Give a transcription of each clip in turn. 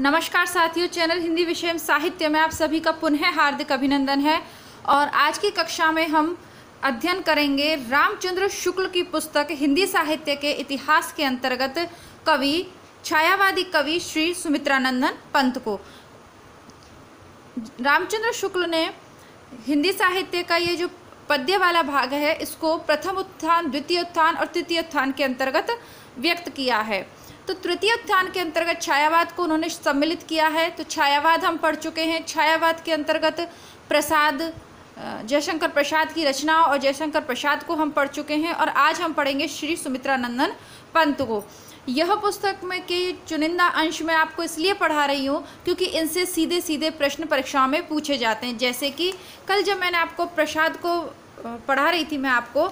नमस्कार साथियों, चैनल हिंदी विषय एवं साहित्य में आप सभी का पुनः हार्दिक अभिनंदन है। और आज की कक्षा में हम अध्ययन करेंगे रामचंद्र शुक्ल की पुस्तक हिंदी साहित्य के इतिहास के अंतर्गत कवि छायावादी कवि श्री सुमित्रानंदन पंत को। रामचंद्र शुक्ल ने हिंदी साहित्य का ये जो पद्य वाला भाग है इसको प्रथम उत्थान, द्वितीय उत्थान और तृतीय उत्थान के अंतर्गत व्यक्त किया है। तो तृतीय उत्थान के अंतर्गत छायावाद को उन्होंने सम्मिलित किया है। तो छायावाद हम पढ़ चुके हैं। छायावाद के अंतर्गत जयशंकर प्रसाद की रचनाओं और जयशंकर प्रसाद को हम पढ़ चुके हैं। और आज हम पढ़ेंगे श्री सुमित्रानंदन पंत को। यह पुस्तक में के चुनिंदा अंश मैं आपको इसलिए पढ़ा रही हूँ क्योंकि इनसे सीधे सीधे प्रश्न परीक्षाओं में पूछे जाते हैं। जैसे कि कल जब मैंने आपको प्रसाद को पढ़ा रही थी मैं आपको,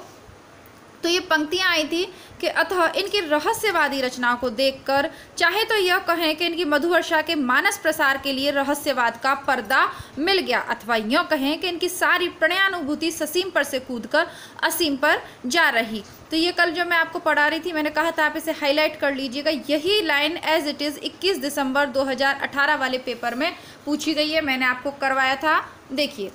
तो ये पंक्तियाँ आई थी कि अतः इनकी रहस्यवादी रचनाओं को देखकर चाहे तो यह कहें कि इनकी मधुवर्षा के मानस प्रसार के लिए रहस्यवाद का पर्दा मिल गया, अथवा यह कहें कि इनकी सारी प्रणयानुभूति ससीम पर से कूदकर असीम पर जा रही। तो ये कल जो मैं आपको पढ़ा रही थी मैंने कहा था आप इसे हाईलाइट कर लीजिएगा। यही लाइन एज इट इज़ 21 दिसंबर 2018 वाले पेपर में पूछी गई है, मैंने आपको करवाया था। देखिए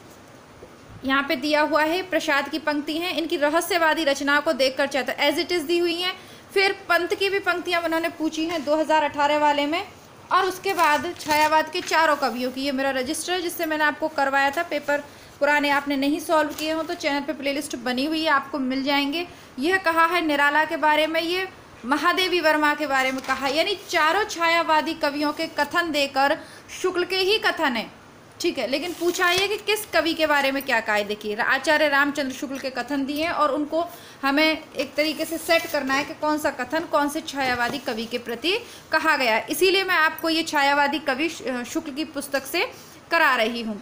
यहाँ पे दिया हुआ है, प्रसाद की पंक्ति हैं, इनकी रहस्यवादी रचनाओं को देखकर चाहता एज इट इज़ दी हुई हैं। फिर पंत की भी पंक्तियाँ उन्होंने पूछी हैं 2018 वाले में। और उसके बाद छायावाद के चारों कवियों की, ये मेरा रजिस्टर है जिससे मैंने आपको करवाया था। पेपर पुराने आपने नहीं सॉल्व किए हो तो चैनल पे प्लेलिस्ट बनी हुई है, आपको मिल जाएंगे। यह कहा है निराला के बारे में, ये महादेवी वर्मा के बारे में कहा, यानी चारों छायावादी कवियों के कथन देकर शुक्ल के ही कथन है, ठीक है। लेकिन पूछा ये कि किस कवि के बारे में क्या कहा है। देखिए आचार्य रामचंद्र शुक्ल के कथन दिए हैं और उनको हमें एक तरीके से सेट करना है कि कौन सा कथन कौन से छायावादी कवि के प्रति कहा गया है। इसीलिए मैं आपको ये छायावादी कवि शुक्ल की पुस्तक से करा रही हूँ।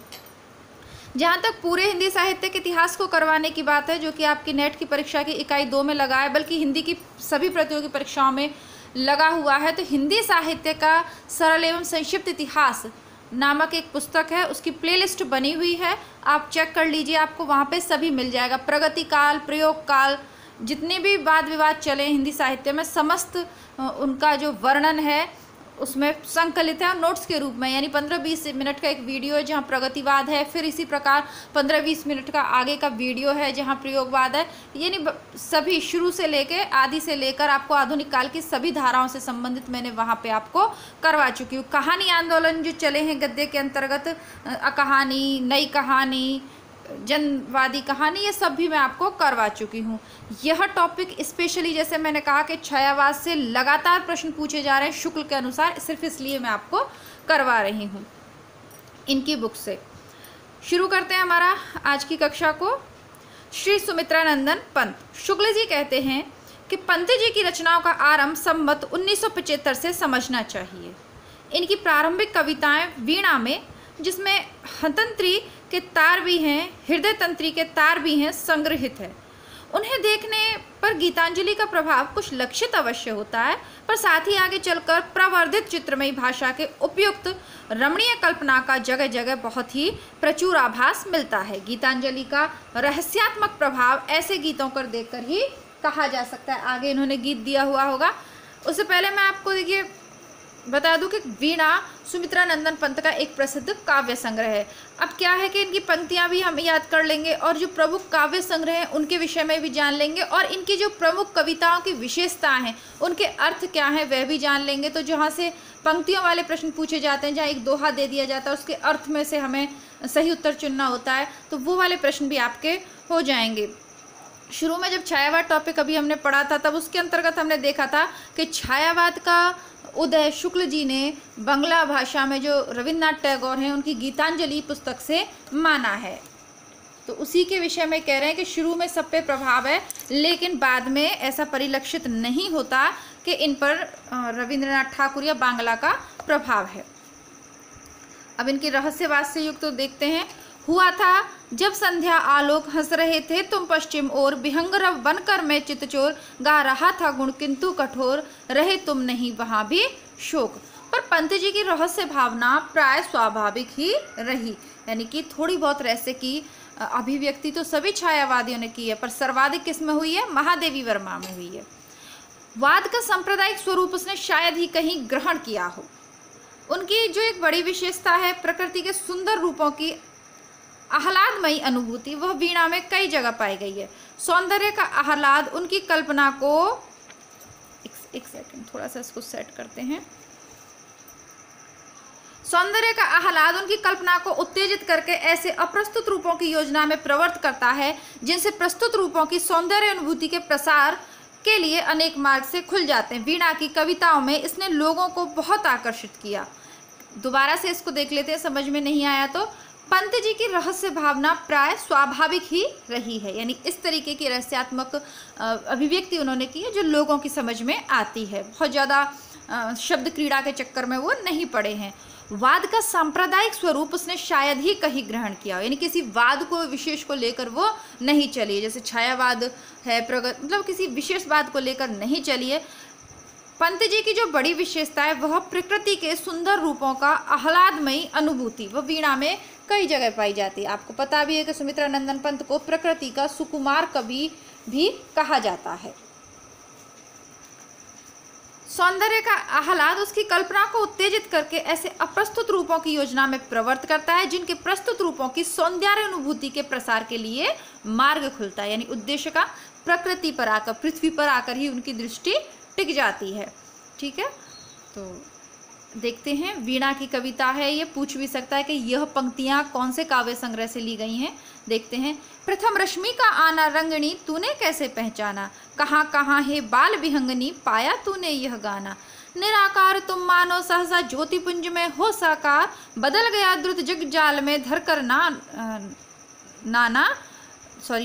जहाँ तक पूरे हिंदी साहित्य के इतिहास को करवाने की बात है, जो कि आपकी नेट की परीक्षा की इकाई 2 में लगा है, बल्कि हिंदी की सभी प्रतियोगी परीक्षाओं में लगा हुआ है, तो हिंदी साहित्य का सरल एवं संक्षिप्त इतिहास नामक एक पुस्तक है, उसकी प्लेलिस्ट बनी हुई है, आप चेक कर लीजिए, आपको वहाँ पे सभी मिल जाएगा। प्रगति काल, प्रयोग काल, जितने भी वाद विवाद चले हिंदी साहित्य में समस्त उनका जो वर्णन है उसमें संकलित है और नोट्स के रूप में, यानी 15-20 मिनट का एक वीडियो है जहाँ प्रगतिवाद है, फिर इसी प्रकार 15-20 मिनट का आगे का वीडियो है जहाँ प्रयोगवाद है। यानी सभी शुरू से लेके आदि से लेकर आपको आधुनिक काल की सभी धाराओं से संबंधित मैंने वहाँ पे आपको करवा चुकी हूँ। कहानी आंदोलन जो चले हैं गद्य के अंतर्गत, कहानी, नई कहानी, जनवादी कहानी, ये सब भी मैं आपको करवा चुकी हूँ। यह टॉपिक स्पेशली जैसे मैंने कहा कि छायावाद से लगातार प्रश्न पूछे जा रहे हैं शुक्ल के अनुसार, सिर्फ इसलिए मैं आपको करवा रही हूँ। इनकी बुक से शुरू करते हैं हमारा आज की कक्षा को। श्री सुमित्रानंदन पंत। शुक्ल जी कहते हैं कि पंत जी की रचनाओं का आरंभ संवत 1975 से समझना चाहिए। इनकी प्रारंभिक कविताएं वीणा में, जिसमें हतंत्री के तार भी हैं, हृदय तंत्री के तार भी हैं, संग्रहित है। उन्हें देखने पर गीतांजलि का प्रभाव कुछ लक्षित अवश्य होता है, पर साथ ही आगे चलकर प्रवर्धित चित्रमयी भाषा के उपयुक्त रमणीय कल्पना का जगह जगह बहुत ही प्रचुर आभास मिलता है। गीतांजलि का रहस्यात्मक प्रभाव ऐसे गीतों पर देखकर ही कहा जा सकता है। आगे इन्होंने गीत दिया हुआ होगा। उससे पहले मैं आपको देखिए बता दूं कि वीणा सुमित्रानंदन पंत का एक प्रसिद्ध काव्य संग्रह है। अब क्या है कि इनकी पंक्तियां भी हम याद कर लेंगे और जो प्रमुख काव्य संग्रह हैं उनके विषय में भी जान लेंगे, और इनकी जो प्रमुख कविताओं की विशेषताएं हैं उनके अर्थ क्या हैं वह भी जान लेंगे। तो जहां से पंक्तियों वाले प्रश्न पूछे जाते हैं, जहाँ एक दोहा दे दिया जाता है, उसके अर्थ में से हमें सही उत्तर चुनना होता है, तो वो वाले प्रश्न भी आपके हो जाएंगे। शुरू में जब छायावाद टॉपिक अभी हमने पढ़ा था तब उसके अंतर्गत हमने देखा था कि छायावाद का उदय शुक्ल जी ने बंगला भाषा में जो रविन्द्रनाथ टैगोर हैं उनकी गीतांजलि पुस्तक से माना है। तो उसी के विषय में कह रहे हैं कि शुरू में सब पे प्रभाव है, लेकिन बाद में ऐसा परिलक्षित नहीं होता कि इन पर रविन्द्रनाथ ठाकुर या बांग्ला का प्रभाव है। अब इनकी रहस्यवाद से युक्त तो देखते हैं। हुआ था जब संध्या आलोक हंस रहे थे तुम पश्चिम ओर, विहंगरव बनकर मैं चितचोर, गा रहा था गुण किंतु कठोर, रहे तुम नहीं वहाँ भी शोक। पर पंत जी की रहस्य भावना प्राय स्वाभाविक ही रही, यानी कि थोड़ी बहुत रहस्य की अभिव्यक्ति तो सभी छायावादियों ने की है, पर सर्वाधिक किसमें हुई है? महादेवी वर्मा में हुई है। वाद का सांप्रदायिक स्वरूप उसने शायद ही कहीं ग्रहण किया हो। उनकी जो एक बड़ी विशेषता है प्रकृति के सुंदर रूपों की आह्लादमयी अनुभूति, वह वीणा में कई जगह पाई गई है। सौंदर्य का आह्लाद उनकी कल्पना को एक सेकंड थोड़ा सा इसको सेट करते हैं। सौंदर्य का आह्लाद उनकी कल्पना को उत्तेजित करके ऐसे अप्रस्तुत रूपों की योजना में प्रवृत्त करता है जिनसे प्रस्तुत रूपों की सौंदर्य अनुभूति के प्रसार के लिए अनेक मार्ग से खुल जाते हैं। वीणा की कविताओं में इसने लोगों को बहुत आकर्षित किया। दोबारा से इसको देख लेते हैं, समझ में नहीं आया तो। पंत जी की रहस्य भावना प्राय स्वाभाविक ही रही है, यानी इस तरीके की रहस्यात्मक अभिव्यक्ति उन्होंने की है जो लोगों की समझ में आती है। बहुत ज़्यादा शब्द क्रीड़ा के चक्कर में वो नहीं पड़े हैं। वाद का सांप्रदायिक स्वरूप उसने शायद ही कहीं ग्रहण किया, यानी किसी वाद को विशेष को लेकर वो नहीं चली, जैसे छायावाद है, मतलब किसी विशेष बात को लेकर नहीं चली है। पंत जी की जो बड़ी विशेषता है वह प्रकृति के सुंदर रूपों का आह्लादमयी अनुभूति, वह वीणा में कई जगह पाई जाती है। आपको पता भी है कि सुमित्रा नंदन पंत को प्रकृति का सुकुमार कवि भी कहा जाता है। सौंदर्य का आह्लाद उसकी कल्पना को उत्तेजित करके ऐसे अप्रस्तुत रूपों की योजना में प्रवृत्त करता है जिनके प्रस्तुत रूपों की सौंदर्य अनुभूति के प्रसार के लिए मार्ग खुलता है, यानी उद्देश्य का प्रकृति पर आकर, पृथ्वी पर आकर ही उनकी दृष्टि टिक जाती है। ठीक है, तो देखते हैं वीणा की कविता है। ये पूछ भी सकता है कि यह पंक्तियां कौन से काव्य संग्रह से ली गई हैं। देखते हैं। प्रथम रश्मि का आना रंगनी तूने कैसे पहचाना, कहाँ कहाँ है बाल विहंगनी पाया तूने यह गाना। निराकार तुम मानो सहसा ज्योतिपुंज में हो साकार, बदल गया द्रुत जग जाल में धरकर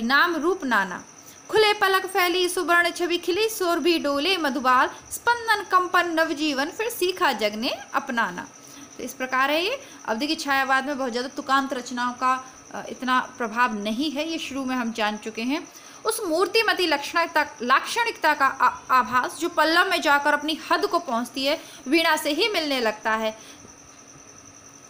नाम रूप नाना। खुले पलक फैली सुवर्ण छवि खिली शोर भी डोले मधुबाल, स्पंदन कंपन नवजीवन फिर सीखा जग ने अपनाना। तो इस प्रकार है ये। अब देखिए छायावाद में बहुत ज़्यादा तुकांत रचनाओं का इतना प्रभाव नहीं है, ये शुरू में हम जान चुके हैं। उस मूर्तिमती लाक्षणिकता का आभास जो पल्लव में जाकर अपनी हद को पहुंचती है वीणा से ही मिलने लगता है।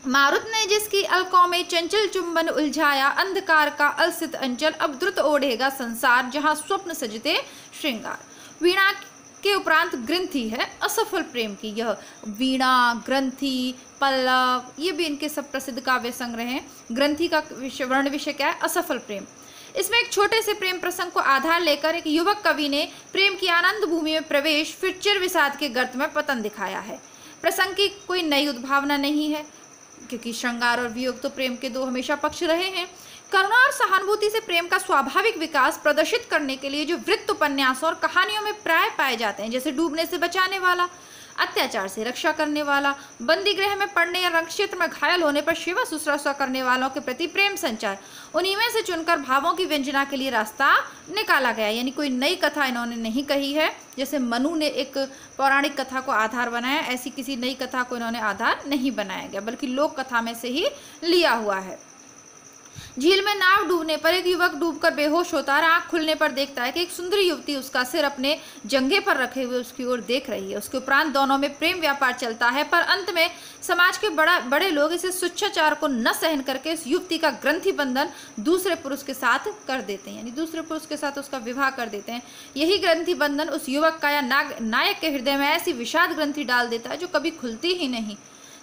मारुत ने जिसकी अलकों में चंचल चुंबन उलझाया, अंधकार का अलसित अंचल अब द्रुत ओढ़ेगा संसार, जहां स्वप्न सजते श्रृंगार। वीणा के उपरांत ग्रंथि है असफल प्रेम की। यह वीणा, ग्रंथि, पल्लव ये भी इनके सब प्रसिद्ध काव्य संग्रह हैं। ग्रंथि का वर्ण विषय क्या है? असफल प्रेम। इसमें एक छोटे से प्रेम प्रसंग को आधार लेकर एक युवक कवि ने प्रेम की आनंद भूमि में प्रवेश फिर चिर विषाद के गर्त में पतन दिखाया है। प्रसंग की कोई नई उद्भावना नहीं है, क्योंकि श्रृंगार और वियोग तो प्रेम के दो हमेशा पक्ष रहे हैं। करुणा और सहानुभूति से प्रेम का स्वाभाविक विकास प्रदर्शित करने के लिए जो वृत्त उपन्यासों और कहानियों में प्राय पाए जाते हैं, जैसे डूबने से बचाने वाला, अत्याचार से रक्षा करने वाला, बंदी गृह में पड़ने या रण क्षेत्र में घायल होने पर सेवा शुश्रूषा करने वालों के प्रति प्रेम संचार, उन्हीं में से चुनकर भावों की व्यंजना के लिए रास्ता निकाला गया। यानी कोई नई कथा इन्होंने नहीं कही है, जैसे मनु ने एक पौराणिक कथा को आधार बनाया, ऐसी किसी नई कथा को इन्होंने आधार नहीं बनाया गया, बल्कि लोक कथा में से ही लिया हुआ है। झील में नाव डूबने पर एक युवक डूबकर बेहोश होता है। आंख खुलने पर देखता है कि एक सुंदर युवती उसका सिर अपने जंघे पर रखे हुए उसकी ओर देख रही है। उसके उपरांत दोनों में प्रेम व्यापार चलता है, पर अंत में समाज के बड़े लोग इसे तुच्छाचार को न सहन करके इस युवती का ग्रंथि बंधन दूसरे पुरुष के साथ कर देते हैं, यानी दूसरे पुरुष के साथ उसका विवाह कर देते हैं। यही ग्रंथि बंधन उस युवक का या नायक के हृदय में ऐसी विषाद ग्रंथि डाल देता है जो कभी खुलती ही नहीं।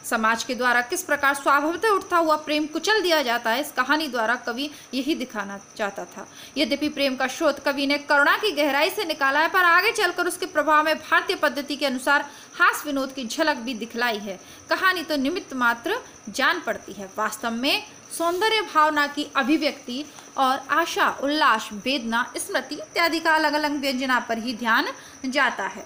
समाज के द्वारा किस प्रकार स्वाभाविक उठता हुआ प्रेम कुचल दिया जाता है, इस कहानी द्वारा कवि यही दिखाना चाहता था। यद्यपि प्रेम का स्रोत कवि ने करुणा की गहराई से निकाला है, पर आगे चलकर उसके प्रभाव में भारतीय पद्धति के अनुसार हास्य विनोद की झलक भी दिखलाई है। कहानी तो निमित्त मात्र जान पड़ती है, वास्तव में सौंदर्य भावना की अभिव्यक्ति और आशा, उल्लास, वेदना, स्मृति इत्यादि का अलग अलग व्यंजना पर ही ध्यान जाता है।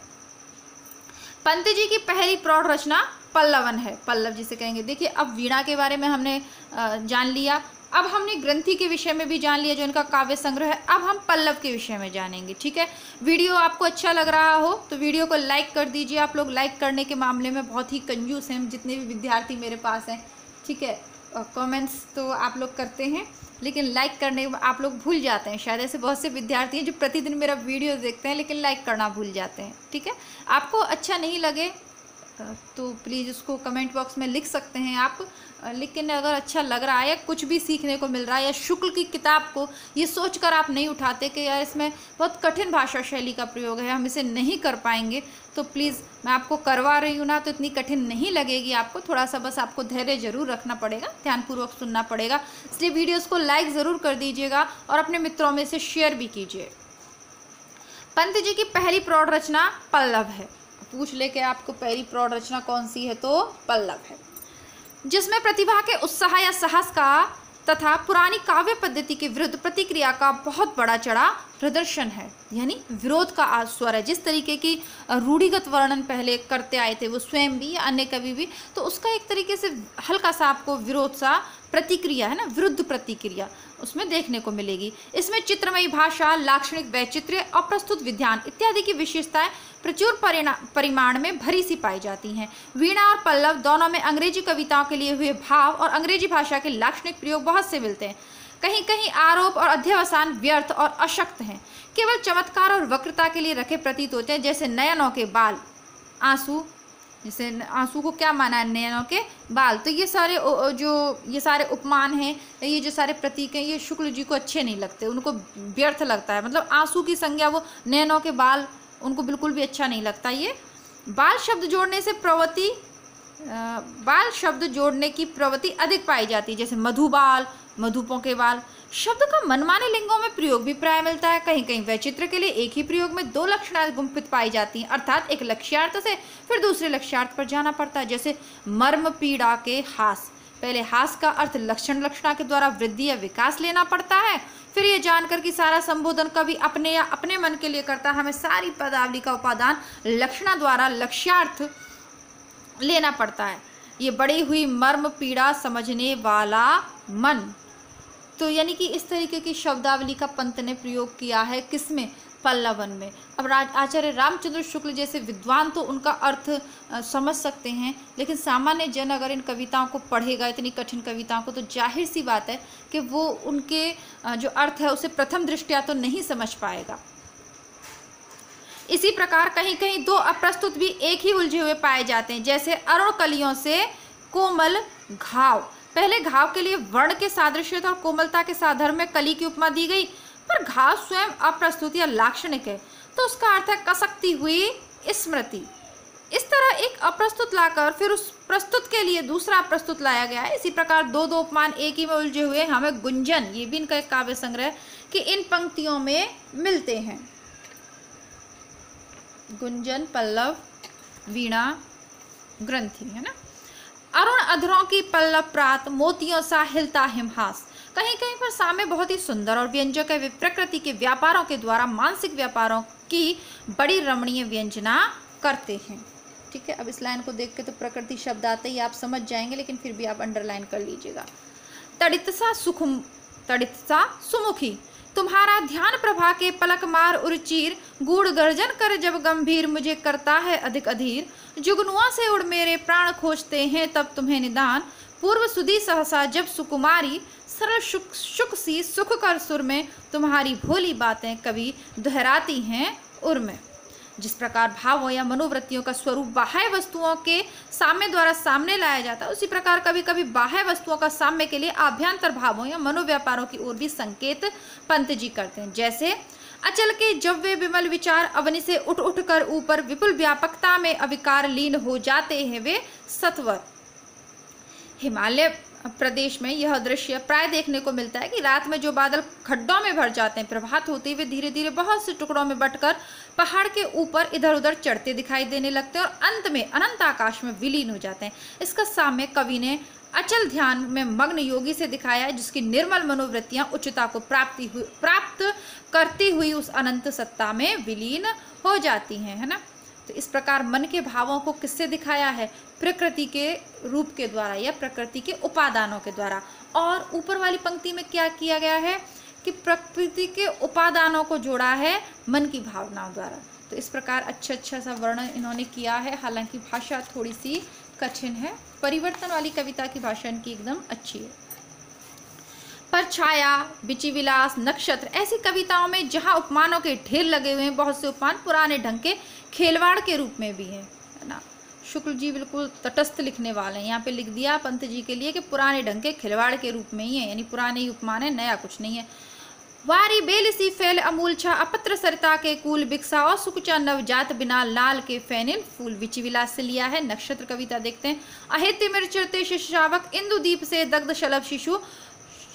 पंत जी की पहली प्रौढ़ रचना पल्लवन है, पल्लव जिसे कहेंगे। देखिए अब वीणा के बारे में हमने जान लिया, अब हमने ग्रंथि के विषय में भी जान लिया जो इनका काव्य संग्रह है। अब हम पल्लव के विषय में जानेंगे। ठीक है, वीडियो आपको अच्छा लग रहा हो तो वीडियो को लाइक कर दीजिए। आप लोग लाइक करने के मामले में बहुत ही कंजूस हैं, जितने भी विद्यार्थी मेरे पास हैं। ठीक है, कमेंट्स तो आप लोग करते हैं, लेकिन लाइक करने आप लोग भूल जाते हैं। शायद ऐसे बहुत से विद्यार्थी हैं जो प्रतिदिन मेरा वीडियो देखते हैं लेकिन लाइक करना भूल जाते हैं। ठीक है, आपको अच्छा नहीं लगे, तो प्लीज़ उसको कमेंट बॉक्स में लिख सकते हैं आप। लेकिन अगर अच्छा लग रहा है या कुछ भी सीखने को मिल रहा है, या शुक्ल की किताब को ये सोचकर आप नहीं उठाते कि यार इसमें बहुत कठिन भाषा शैली का प्रयोग है, हम इसे नहीं कर पाएंगे, तो प्लीज़ मैं आपको करवा रही हूँ ना, तो इतनी कठिन नहीं लगेगी आपको। थोड़ा सा बस आपको धैर्य जरूर रखना पड़ेगा, ध्यानपूर्वक सुनना पड़ेगा। इसलिए वीडियोज़ को लाइक ज़रूर कर दीजिएगा और अपने मित्रों में से शेयर भी कीजिए। पंत जी की पहली प्रौढ़ रचना पल्लव है। पूछ ले कि आपको पहली प्रौढ़ रचना कौन सी है, तो पल्लव है, जिसमें प्रतिभा के उत्साह या साहस का तथा पुरानी काव्य पद्धति के विरुद्ध प्रतिक्रिया का बहुत बड़ा चढ़ा प्रदर्शन है। यानी विरोध का स्वर है। जिस तरीके की रूढ़िगत वर्णन पहले करते आए थे वो स्वयं भी या अन्य कवि भी, तो उसका एक तरीके से हल्का सा आपको विरोध सा प्रतिक्रिया है ना, विरुद्ध प्रतिक्रिया उसमें देखने को मिलेगी। इसमें चित्रमयी भाषा, लाक्षणिक वैचित्र्य, अप्रस्तुत विधान इत्यादि की विशेषताएं प्रचुर परिमाण में भरी सी पाई जाती हैं। वीणा और पल्लव दोनों में अंग्रेजी कविताओं के लिए हुए भाव और अंग्रेजी भाषा के लाक्षणिक प्रयोग बहुत से मिलते हैं। कहीं कहीं आरोप और अध्यवसान व्यर्थ और अशक्त हैं, केवल चमत्कार और वक्रता के लिए रखे प्रतीत होते हैं, जैसे नयनों के बाल, आंसू। जैसे आंसू को क्या माना है, नयनों के बाल। तो ये सारे उपमान हैं, ये जो सारे प्रतीक हैं, ये शुक्ल जी को अच्छे नहीं लगते, उनको व्यर्थ लगता है। मतलब आंसू की संज्ञा वो नयनों के बाल, उनको बिल्कुल भी अच्छा नहीं लगता। ये बाल शब्द जोड़ने की प्रवृत्ति अधिक पाई जाती है, जैसे मधुबाल, मधुपों के बाल। शब्द का मनमाने लिंगों में प्रयोग भी प्राय मिलता है। कहीं कहीं वैचित्र के लिए एक ही प्रयोग में दो लक्षणाएं गुम्फित पाई जाती हैं, अर्थात एक लक्ष्यार्थ से फिर दूसरे लक्ष्यार्थ पर जाना पड़ता है। जैसे मर्म पीड़ा के हास, पहले हास का अर्थ लक्षणा के द्वारा वृद्धि या विकास लेना पड़ता है, फिर ये जानकर कि सारा संबोधन कभी अपने या अपने मन के लिए करता है, हमें सारी पदावली का उपादान लक्षणा द्वारा लक्ष्यार्थ लेना पड़ता है। ये बढ़ी हुई मर्म पीड़ा समझने वाला मन। तो यानी कि इस तरीके की शब्दावली का पंत ने प्रयोग किया है, किसमें, पल्लवन में। अब आचार्य रामचंद्र शुक्ल जैसे विद्वान तो उनका अर्थ समझ सकते हैं, लेकिन सामान्य जन अगर इन कविताओं को पढ़ेगा, इतनी कठिन कविताओं को, तो जाहिर सी बात है कि वो उनके जो अर्थ है उसे प्रथम दृष्टया तो नहीं समझ पाएगा। इसी प्रकार कहीं कहीं दो अप्रस्तुत भी एक ही उलझे हुए पाए जाते हैं, जैसे अरुण कलियों से कोमल घाव। पहले घाव के लिए वर्ण के सादृश्य और कोमलता के साधर्म में कली की उपमा दी गई, पर घाव स्वयं अप्रस्तुत या लाक्षणिक है, तो उसका अर्थ है कसकती हुई स्मृति। इस तरह एक अप्रस्तुत लाकर फिर उस प्रस्तुत के लिए दूसरा अप्रस्तुत लाया गया है। इसी प्रकार दो दो उपमान एक ही में उलझे हुए हमें गुंजन, ये भी इनका एक काव्य संग्रह कि इन पंक्तियों में मिलते हैं। गुंजन, पल्लव, वीणा, ग्रंथि, है ना। अरुण अधरों की पल्लव प्रात, मोतियों सा हिलता हिमहास। कहीं कहीं पर सामे बहुत ही सुंदर और व्यंजक है। वे प्रकृति के व्यापारों के द्वारा मानसिक व्यापारों की बड़ी रमणीय व्यंजना करते हैं। ठीक है, अब इस लाइन को देख के तो प्रकृति शब्द आते ही आप समझ जाएंगे, लेकिन फिर भी आप अंडरलाइन कर लीजिएगा। तड़ितसा सुमुखी, तुम्हारा ध्यान प्रभा के पलक मार उर्चीर, गूढ़ गर्जन कर जब गंभीर मुझे करता है अधिक अधीर। जुगनुआ से उड़ मेरे प्राण खोजते हैं तब तुम्हें निदान, पूर्व सुधी सहसा जब सुकुमारी, सरल शुक सी सुख कर सुर में, तुम्हारी भोली बातें कभी दोहराती हैं उर में। जिस प्रकार भावों या मनोवृत्तियों का स्वरूप बाह्य वस्तुओं के साम्य द्वारा सामने लाया जाता है, उसी प्रकार कभी कभी बाह्य वस्तुओं का साम्य के लिए आभ्यंतर भावों या मनोव्यापारों की ओर भी संकेत पंत जी करते हैं। जैसे अचल के जब वे विमल विचार अवनि से उठ उठ कर ऊपर विपुल व्यापकता में अविकार लीन हो जाते हैं, वे सत्वर। हिमालय प्रदेश में यह दृश्य प्राय देखने को मिलता है कि रात में जो बादल खड्डों में भर जाते हैं, प्रभात होते हुए धीरे धीरे बहुत से टुकड़ों में बंटकर पहाड़ के ऊपर इधर उधर चढ़ते दिखाई देने लगते हैं और अंत में अनंत आकाश में विलीन हो जाते हैं। इसका साम्य कवि ने अचल ध्यान में मग्न योगी से दिखाया है, जिसकी निर्मल मनोवृत्तियां उच्चता को प्राप्त करती हुई उस अनंत सत्ता में विलीन हो जाती हैं, है ना। तो इस प्रकार मन के भावों को किससे दिखाया है, प्रकृति के रूप के द्वारा या प्रकृति के उपादानों के द्वारा। और ऊपर वाली पंक्ति में क्या किया गया है कि प्रकृति के उपादानों को जोड़ा है मन की भावनाओं द्वारा। तो इस प्रकार अच्छा सा वर्णन इन्होंने किया है। हालांकि भाषा थोड़ी सी कठिन है, परिवर्तन वाली कविता की भाषा इनकी एकदम अच्छी है। पर छाया, बिची विलास, नक्षत्र ऐसी कविताओं में जहां उपमानों के ढेर लगे हुए हैं, बहुत से उपमान पुराने ढंग के खेलवाड़ के रूप में भी हैं, है ना। शुक्ल जी बिल्कुल तटस्थ लिखने वाले हैं। यहाँ पे लिख दिया पंत जी के लिए कि पुराने ढंग के खिलवाड़ के रूप में ही है, यानी पुराने ही उपमान है, नया कुछ नहीं है। वारी बेल सी फैल अमूल छा अपत्र सरिता के कूल बिकसा और सुकुचा नवजात बिना लाल के फैनिल फूल। विचि विलास से लिया है। नक्षत्र कविता देखते हैं। अहित्य मिर्चरते शिशावक इंदु दीप से दग्ध शलभ शिशु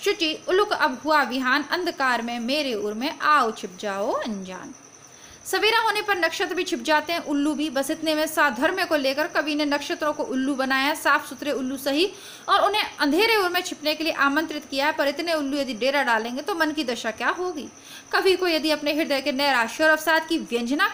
शुचि उलुक अब हुआ विहान अंधकार में मेरे उर में आओ छिप जाओ अनजान। सवेरा होने पर नक्षत्र भी छिप जाते हैं, उल्लू भी। बस इतने में साधर्म्य को लेकर कवि ने नक्षत्रों को उल्लू बनाया, साफ सुथरे उल्लू सही, और उन्हें अंधेरे उर में छिपने के लिए आमंत्रित किया है। पर इतने उल्लू यदि डेरा डालेंगे तो मन की दशा क्या होगी। कवि को यदि अपने हृदय के नैराश्य और अवसाद की व्यंजना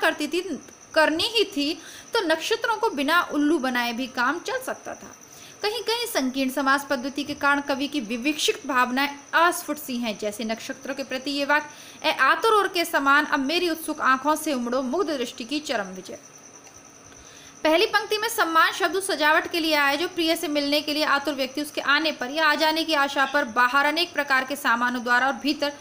करनी ही थी तो नक्षत्रों को बिना उल्लू बनाए भी काम चल सकता था। कहीं कहीं संकीर्ण समास पद्धति के कारण कवि की विविक्षित भावनाएं अस्फुट सी हैं। जैसे नक्षत्रों के प्रति ये वाक्य, ए आतुर और के समान अब मेरी उत्सुक आंखों से उमड़ो मुग्ध दृष्टि की चरम विजय। पहली पंक्ति में सम्मान शब्द सजावट के लिए आए, जो प्रिय से मिलने के लिए आतुर व्यक्ति उसके आने पर या आ जाने की आशा पर बाहर अनेक प्रकार के सामानों द्वारा और भीतर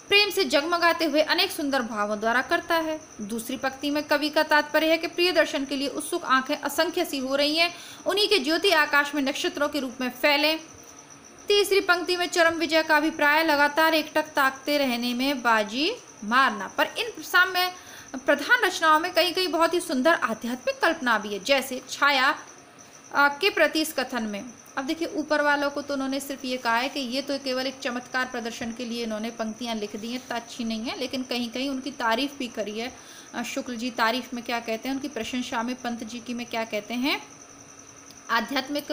प्रेम से जगमगाते हुए अनेक सुंदर भावों द्वारा करता है। दूसरी पंक्ति में कवि का तात्पर्य है कि प्रिय दर्शन के लिए उत्सुक आंखें असंख्य सी हो रही हैं, उन्हीं के ज्योति आकाश में नक्षत्रों के रूप में फैले। तीसरी पंक्ति में चरम विजय का अभिप्राय लगातार एकटक ताकते रहने में बाजी मारना। पर इन साम्य प्रधान रचनाओं में कहीं कहीं बहुत ही सुंदर आध्यात्मिक कल्पना भी है, जैसे छाया के प्रति इस कथन में। अब देखिए, ऊपर वालों को तो उन्होंने सिर्फ ये कहा है कि ये तो केवल एक चमत्कार प्रदर्शन के लिए इन्होंने पंक्तियां लिख दी हैं, तो अच्छी नहीं है, लेकिन कहीं कहीं उनकी तारीफ भी करी है। शुक्ल जी तारीफ में क्या कहते हैं, उनकी प्रशंसा में पंत जी की में क्या कहते हैं, आध्यात्मिक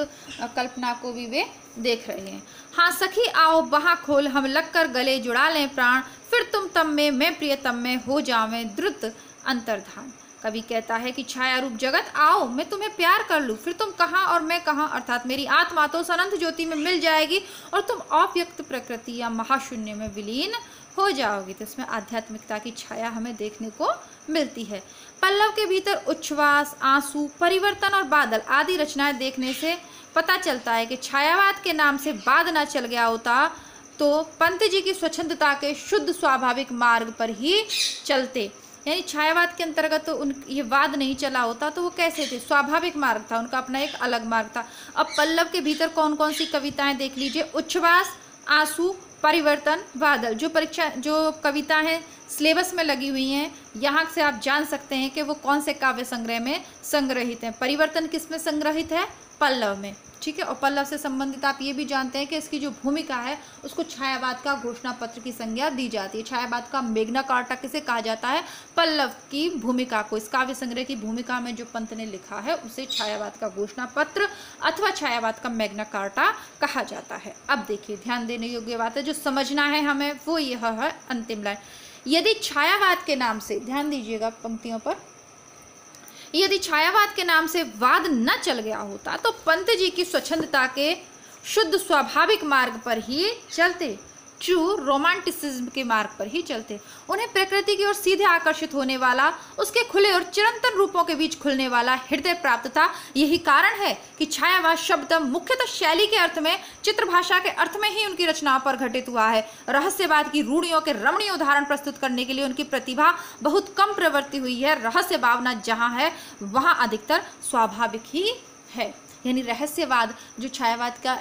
कल्पना को भी वे देख रहे हैं। हाँ सखी आओ बहा खोल हम लग कर गले जुड़ा लें प्राण, फिर तुम तम में मैं प्रियतम में हो जावें द्रुत अंतर्धान। कवि कहता है कि छाया रूप जगत आओ मैं तुम्हें प्यार कर लूँ, फिर तुम कहाँ और मैं कहाँ, अर्थात मेरी आत्मा तो अनंत ज्योति में मिल जाएगी और तुम अव्यक्त प्रकृति या महाशून्य में विलीन हो जाओगी। तो इसमें आध्यात्मिकता की छाया हमें देखने को मिलती है। पल्लव के भीतर उच्छ्वास, आंसू, परिवर्तन और बादल आदि रचनाएं देखने से पता चलता है कि छायावाद के नाम से बाद न चल गया होता तो पंत जी की स्वच्छंदता के शुद्ध स्वाभाविक मार्ग पर ही चलते, यानी छायावाद के अंतर्गत तो ये वाद नहीं चला होता तो वो कैसे थे, स्वाभाविक मार्ग था उनका, अपना एक अलग मार्ग था। अब पल्लव के भीतर कौन कौन सी कविताएं देख लीजिए, उच्छ्वास, आंसू, परिवर्तन, बादल। जो कविता है सिलेबस में लगी हुई हैं, यहाँ से आप जान सकते हैं कि वो कौन से काव्य संग्रह में संग्रहित हैं। परिवर्तन किस में संग्रहित है, पल्लव में, ठीक है। और पल्लव से संबंधित आप ये भी जानते हैं कि इसकी जो भूमिका है उसको छायावाद का घोषणा पत्र की संज्ञा दी जाती है। छायावाद का मेग्ना कार्टा किसे कहा जाता है, पल्लव की भूमिका को, इस काव्य संग्रह की भूमिका में जो पंत ने लिखा है उसे छायावाद का घोषणा पत्र अथवा छायावाद का मेग्ना कार्टा कहा जाता है। अब देखिए, ध्यान देने योग्य बात है, जो समझना है हमें वो यह है अंतिम लाइन। यदि छायावाद के नाम से, ध्यान दीजिएगा पंक्तियों पर, यदि छायावाद के नाम से वाद न चल गया होता तो पंत जी की स्वच्छंदता के शुद्ध स्वाभाविक मार्ग पर ही चलते, ट्रू रोमांटिसिज्म के मार्ग पर ही चलते। उन्हें प्रकृति की ओर सीधे आकर्षित होने वाला, उसके खुले और चिरंतन रूपों के बीच खुलने वाला हृदय प्राप्त था। यही कारण है कि छायावाद शब्द मुख्यतः शैली के अर्थ में, चित्रभाषा के अर्थ में ही उनकी रचनाओं पर घटित हुआ है। रहस्यवाद की रूढ़ियों के रमणीय उदाहरण प्रस्तुत करने के लिए उनकी प्रतिभा बहुत कम प्रवृत्ति हुई है। रहस्य भावना जहाँ है वहाँ अधिकतर स्वाभाविक ही है। यानी रहस्यवाद जो छायावाद का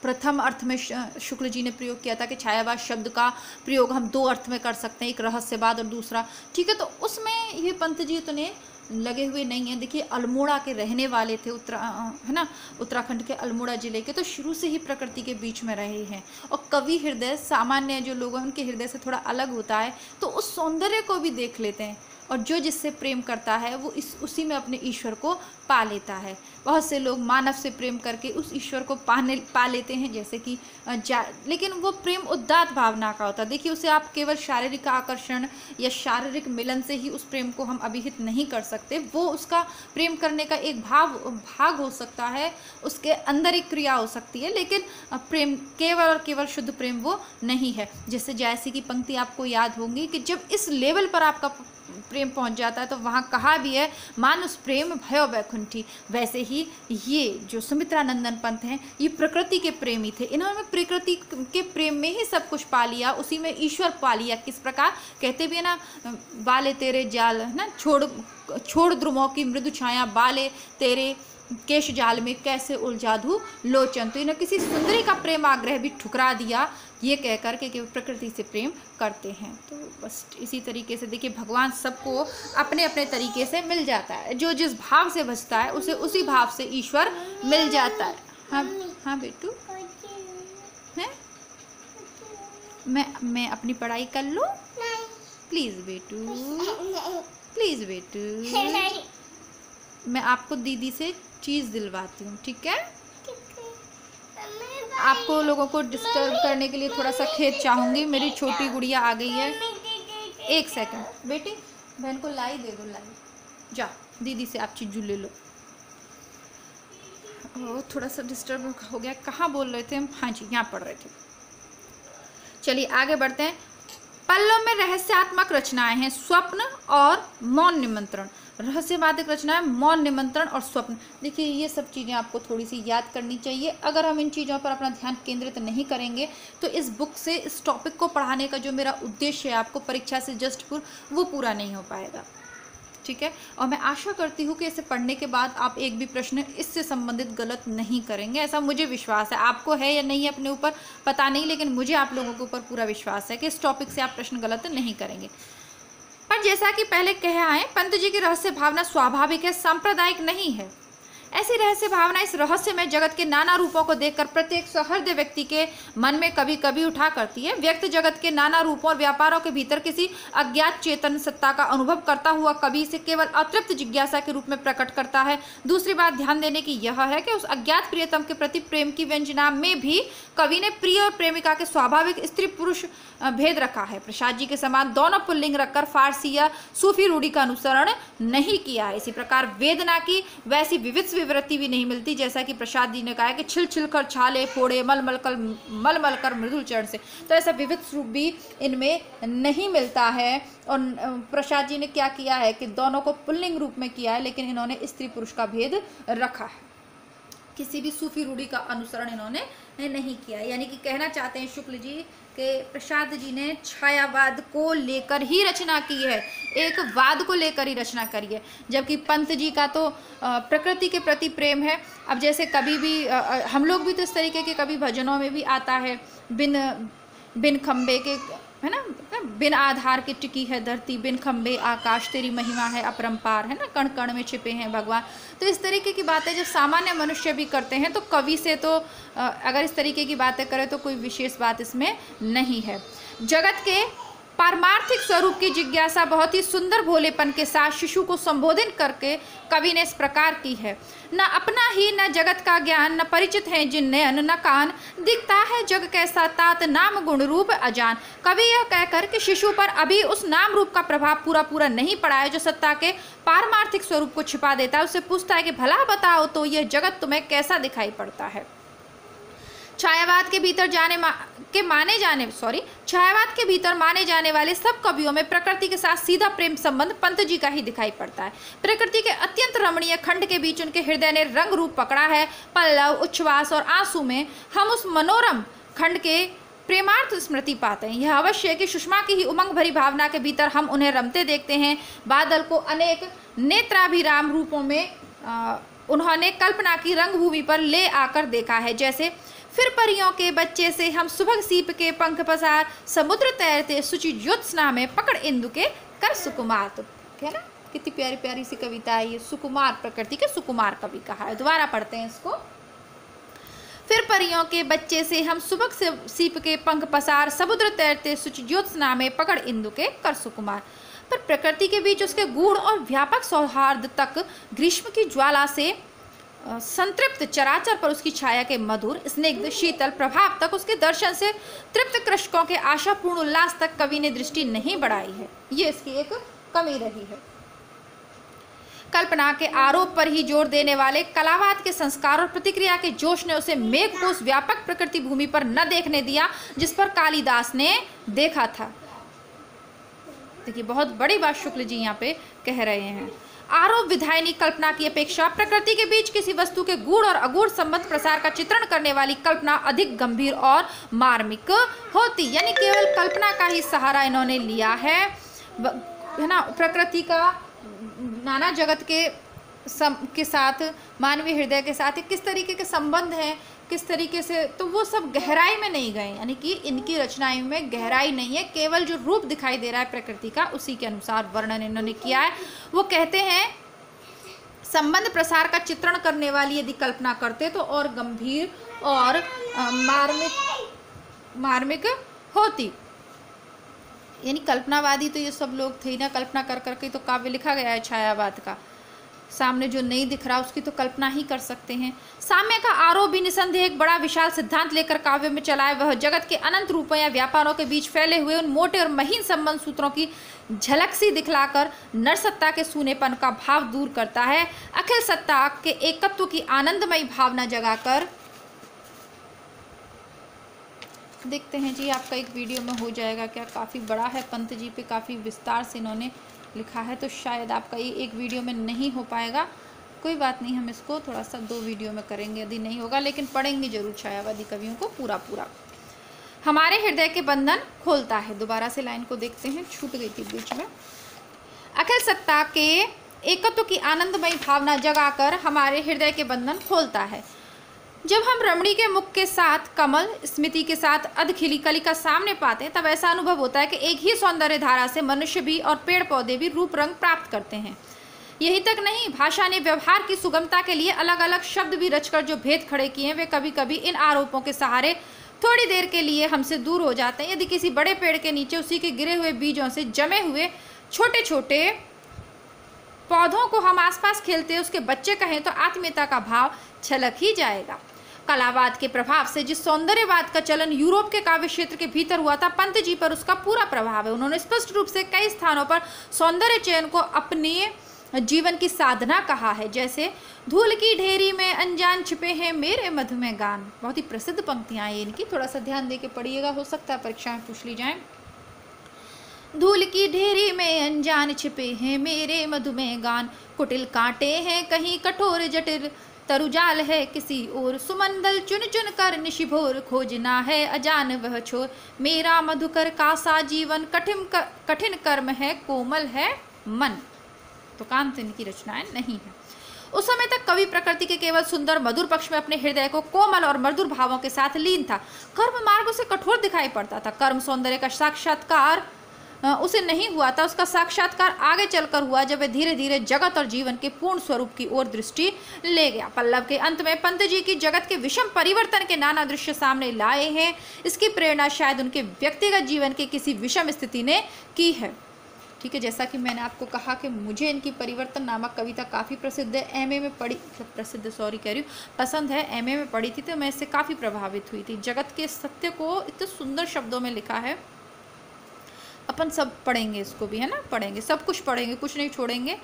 प्रथम अर्थ में शुक्ल जी ने प्रयोग किया था कि छायावाद शब्द का प्रयोग हम दो अर्थ में कर सकते हैं, एक रहस्यवाद और दूसरा, ठीक है। तो उसमें ये पंत जी इतने लगे हुए नहीं हैं। देखिए, अल्मोड़ा के रहने वाले थे, है ना, उत्तराखंड के अल्मोड़ा जिले के, तो शुरू से ही प्रकृति के बीच में रहे हैं। और कवि हृदय सामान्य जो लोग हैं उनके हृदय से थोड़ा अलग होता है, तो उस सौंदर्य को भी देख लेते हैं और जो जिससे प्रेम करता है वो उसी में अपने ईश्वर को पा लेता है। बहुत से लोग मानव से प्रेम करके उस ईश्वर को पा लेते हैं, जैसे कि लेकिन वो प्रेम उदात्त भावना का होता है। देखिए, उसे आप केवल शारीरिक आकर्षण या शारीरिक मिलन से ही उस प्रेम को हम अभिहित नहीं कर सकते। वो उसका प्रेम करने का एक भाग हो सकता है, उसके अंदर एक क्रिया हो सकती है, लेकिन प्रेम केवल और केवल शुद्ध प्रेम वो नहीं है। जैसे जैसी की पंक्ति आपको याद होंगी कि जब इस लेवल पर आपका प्रेम पहुंच जाता है तो वहाँ कहा भी है, मानुष प्रेम भयो वैकुंठी। वैसे ही ये जो सुमित्रा नंदन पंत हैं ये प्रकृति के प्रेमी थे। इन्होंने प्रकृति के प्रेम में ही सब कुछ पा लिया, उसी में ईश्वर पा लिया। किस प्रकार कहते भी है ना, बाले तेरे जाल, है ना, छोड़ द्रुमों की मृदु छाया, बाले तेरे केश जाल में कैसे उलझा दूं लोचन। तो इन्हें किसी सुंदरी का प्रेम आग्रह भी ठुकरा दिया, ये कह कर के वे प्रकृति से प्रेम करते हैं। तो बस इसी तरीके से देखिए भगवान सबको अपने अपने तरीके से मिल जाता है, जो जिस भाव से बचता है उसे उसी भाव से ईश्वर मिल जाता है। हाँ हाँ बेटू, हैं मैं अपनी पढ़ाई कर लूँ? प्लीज़ बेटू, प्लीज़ बेटू, मैं आपको दीदी से चीज़ दिलवाती हूँ, ठीक है? आपको लोगों को डिस्टर्ब करने के लिए थोड़ा सा खेत चाहूँगी। मेरी छोटी गुड़िया आ गई है। एक सेकंड बेटी, बहन को लाई दे दो, लाई जा, दीदी से आप चीजू ले लो। थोड़ा सा डिस्टर्ब हो गया। कहाँ बोल रहे थे हम? हाँ जी, यहाँ पढ़ रहे थे। चलिए आगे बढ़ते हैं। पल्लव में रहस्यात्मक रचनाएं हैं स्वप्न और मौन निमंत्रण। रहस्यवादिक रचनाएं, मौन निमंत्रण और स्वप्न। देखिए ये सब चीज़ें आपको थोड़ी सी याद करनी चाहिए। अगर हम इन चीज़ों पर अपना ध्यान केंद्रित नहीं करेंगे तो इस बुक से, इस टॉपिक को पढ़ाने का जो मेरा उद्देश्य है आपको परीक्षा से जस्ट वो पूरा नहीं हो पाएगा, ठीक है? और मैं आशा करती हूँ कि इसे पढ़ने के बाद आप एक भी प्रश्न इससे संबंधित गलत नहीं करेंगे, ऐसा मुझे विश्वास है। आपको है या नहीं अपने ऊपर पता नहीं, लेकिन मुझे आप लोगों के ऊपर पूरा विश्वास है कि इस टॉपिक से आप प्रश्न गलत नहीं करेंगे। पर जैसा कि पहले कहे आए, पंत जी की रहस्य भावना स्वाभाविक है, सांप्रदायिक नहीं है। ऐसी रहस्य भावना इस रहस्यमय जगत के नाना रूपों को देखकर प्रत्येक सहृदय व्यक्ति के मन में कभी कभी उठा करती है। व्यक्ति जगत के नाना रूपों और व्यापारों के भीतर किसी अज्ञात चेतन सत्ता का अनुभव करता हुआ कभी इसे केवल अतृप्त जिज्ञासा के रूप में प्रकट करता है। दूसरी बात ध्यान देने की यह है कि उस अज्ञात प्रियतम के प्रति प्रेम की व्यंजना में भी कवि ने प्रिय और प्रेमिका के स्वाभाविक स्त्री पुरुष भेद रखा है। प्रसाद जी के समान दोनों पुल्लिंग रखकर फारसी या सूफी रूढ़ी का अनुसरण नहीं किया है। इसी प्रकार वेदना की वैसी विविध विवृत्ति भी नहीं मिलती, जैसा कि प्रसाद जी ने कहा है कि छिल छिल कर छाले फोड़े मल मल कर मृदुल चरण से। तो ऐसा विविध रूप भी इनमें नहीं मिलता है। और प्रसाद जी ने क्या किया है कि दोनों को पुल्लिंग रूप में किया है, लेकिन इन्होंने स्त्री पुरुष का भेद रखा है। किसी भी सूफी रूढ़ी का अनुसरण इन्होंने नहीं किया। यानी कि कहना चाहते हैं शुक्ल जी कि प्रसाद जी ने छायावाद को लेकर ही रचना की है, एक वाद को लेकर ही रचना करी है, जबकि पंत जी का तो प्रकृति के प्रति प्रेम है। अब जैसे कभी भी हम लोग भी तो इस तरीके के कभी भजनों में भी आता है, बिन खंबे के, है ना, बिन आधार के टिकी है धरती, बिन खंबे आकाश, तेरी महिमा है अपरंपार, है ना, कण कण में छिपे हैं भगवान। तो इस तरीके की बातें जब सामान्य मनुष्य भी करते हैं तो कवि से तो अगर इस तरीके की बातें करें तो कोई विशेष बात इसमें नहीं है। जगत के पारमार्थिक स्वरूप की जिज्ञासा बहुत ही सुंदर भोलेपन के साथ शिशु को संबोधित करके कवि ने इस प्रकार की है। न अपना ही न जगत का ज्ञान, न परिचित है जिन नयन न कान, दिखता है जग कैसा तात नाम गुण रूप अजान। कवि यह कहकर कि शिशु पर अभी उस नाम रूप का प्रभाव पूरा नहीं पड़ा है जो सत्ता के पारमार्थिक स्वरूप को छिपा देता है, उससे पूछता है कि भला बताओ तो यह जगत तुम्हें कैसा दिखाई पड़ता है। छायावाद के भीतर छायावाद के भीतर माने जाने वाले सब कवियों में प्रकृति के साथ सीधा प्रेम संबंध पंत जी का ही दिखाई पड़ता है। प्रकृति के अत्यंत रमणीय खंड के बीच उनके हृदय ने रंग रूप पकड़ा है। पल्लव, उच्छ्वास और आंसू में हम उस मनोरम खंड के प्रेमार्थ स्मृति पाते हैं। यह अवश्य है कि सुषमा की ही उमंग भरी भावना के भीतर हम उन्हें रमते देखते हैं। बादल को अनेक नेत्राभिराम रूपों में उन्होंने कल्पना की रंगभूमि पर ले आकर देखा है। जैसे फिर परियों के बच्चे से हम सुबह सीप के पंख पसार, समुद्र तैरते सुचि ज्योत्सना में पकड़ इंदु के कर सुकुमार। तो है ना, कितनी प्यारी प्यारी सी कविता है ये। सुकुमार, प्रकृति के सुकुमार कवि कहा है। दोबारा पढ़ते हैं इसको। फिर परियों के बच्चे से हम सुबह से सीप के पंख पसार, समुद्र तैरते सुचि ज्योत्सना में पकड़ इंदु के कर सुकुमार। पर प्रकृति के बीच उसके गूढ़ और व्यापक सौहार्द तक, ग्रीष्म की ज्वाला से संतृप्त चराचर पर उसकी छाया के मधुर स्निग्ध शीतल प्रभाव तक, उसके दर्शन से तृप्त कृषकों के आशापूर्ण उल्लास तक कवि ने दृष्टि नहीं बढ़ाई है। ये इसकी एक कमी रही है। कल्पना के आरोप पर ही जोर देने वाले कलावाद के संस्कार और प्रतिक्रिया के जोश ने उसे मेघ को उस व्यापक प्रकृति भूमि पर न देखने दिया जिस पर कालिदास ने देखा था। देखिए बहुत बड़ी बात शुक्ल जी यहाँ पे कह रहे हैं। आरोप विधायनी कल्पना की अपेक्षा प्रकृति के बीच किसी वस्तु के गूढ़ और अगूढ़ संबंध प्रसार का चित्रण करने वाली कल्पना अधिक गंभीर और मार्मिक होती। यानी केवल कल्पना का ही सहारा इन्होंने लिया है ना, प्रकृति का, नाना जगत के के साथ, मानवीय हृदय के साथ किस तरीके के संबंध हैं, किस तरीके से, तो वो सब गहराई में नहीं गए, यानी कि इनकी रचनाओं में गहराई नहीं है, केवल जो रूप दिखाई दे रहा है प्रकृति का उसी के अनुसार वर्णन इन्होंने किया है। वो कहते हैं संबंध प्रसार का चित्रण करने वाली यदि कल्पना करते तो और गंभीर और मार्मिक होती। यानी कल्पनावादी तो ये सब लोग थे ना, कल्पना कर करके तो काव्य लिखा गया है छायावाद का। सामने जो नहीं दिख रहा उसकी तो कल्पना ही कर सकते हैं। साम्य का आरोप भी निसंदेह एक बड़ा विशाल सिद्धांत लेकर काव्य में चला है। वह जगत के अनंत रूपों या व्यापारों के बीच फैले हुए उन मोटे और महीन संबंध सूत्रों की झलक सी दिखलाकर नरसत्ता के सूनेपन का भाव दूर करता है, अखिल सत्ता के एकत्व की आनंदमयी भावना जगाकर। देखते हैं जी, आपका एक वीडियो में हो जाएगा क्या, काफ़ी बड़ा है, पंत जी पे काफ़ी विस्तार से इन्होंने लिखा है, तो शायद आपका ये एक वीडियो में नहीं हो पाएगा। कोई बात नहीं, हम इसको थोड़ा सा 2 वीडियो में करेंगे यदि नहीं होगा, लेकिन पढ़ेंगे जरूर छायावादी कवियों को पूरा पूरा। हमारे हृदय के बंधन खोलता है, दोबारा से लाइन को देखते हैं, छूट गई थी बीच में। अखिल सत्ता के एकत्व की आनंदमयी भावना जगाकर हमारे हृदय के बंधन खोलता है। जब हम रमणी के मुख के साथ कमल, स्मृति के साथ अधखिली कलिका सामने पाते हैं, तब ऐसा अनुभव होता है कि एक ही सौंदर्य धारा से मनुष्य भी और पेड़ पौधे भी रूप रंग प्राप्त करते हैं। यही तक नहीं, भाषा ने व्यवहार की सुगमता के लिए अलग अलग शब्द भी रचकर जो भेद खड़े किए हैं, वे कभी कभी इन आरोपों के सहारे थोड़ी देर के लिए हमसे दूर हो जाते हैं। यदि किसी बड़े पेड़ के नीचे उसी के गिरे हुए बीजों से जमे हुए छोटे छोटे पौधों को हम आसपास खेलते उसके बच्चे कहें तो आत्मीयता का भाव छलक ही जाएगा। कलावाद के प्रभाव से जिस सौंदर्यवाद का चलन यूरोप के काव्य क्षेत्र के भीतर हुआ था, पंत जी पर उसका पूरा प्रभाव है। उन्होंने स्पष्ट रूप से कई स्थानों पर सौंदर्य चयन को अपने जीवन की साधना कहा है, जैसे धूल की ढेरी में अनजान छिपे हैं मेरे मधुमेह गान। बहुत ही प्रसिद्ध पंक्तियां हैं इनकी, थोड़ा सा ध्यान दे के पढ़िएगा, हो सकता है परीक्षा में पूछ ली जाए। धूल की ढेरी में अनजान छिपे हैं मेरे मधुमेह गान, कुटिल कांटे हैं कहीं कठोर जटिल, तरुजाल है किसी और सुमंदल चुन चुन कर निशिभोर, खोजना है अजान वह छोर, मेरा मधुकर का सा जीवन कठिन कर्म है कोमल है मन। तो कांत इनकी रचनाएं नहीं है। उस समय तक कवि प्रकृति के केवल सुंदर मधुर पक्ष में अपने हृदय को कोमल और मधुर भावों के साथ लीन था। कर्म मार्ग उसे कठोर दिखाई पड़ता था। कर्म सौंदर्य का साक्षात्कार उसे नहीं हुआ था, उसका साक्षात्कार आगे चलकर हुआ जब वह धीरे धीरे जगत और जीवन के पूर्ण स्वरूप की ओर दृष्टि ले गया। पल्लव के अंत में पंत जी की जगत के विषम परिवर्तन के नाना दृश्य सामने लाए हैं। इसकी प्रेरणा शायद उनके व्यक्तिगत जीवन के किसी विषम स्थिति ने की है। ठीक है, जैसा कि मैंने आपको कहा कि मुझे इनकी परिवर्तन नामक कविता काफ़ी प्रसिद्ध है, एमए में पढ़ी, पसंद है, एमए में पढ़ी थी तो मैं इससे काफ़ी प्रभावित हुई थी। जगत के सत्य को इतने सुंदर शब्दों में लिखा है। अपन सब पढ़ेंगे इसको भी, है ना, पढ़ेंगे, सब कुछ पढ़ेंगे, कुछ नहीं छोड़ेंगे।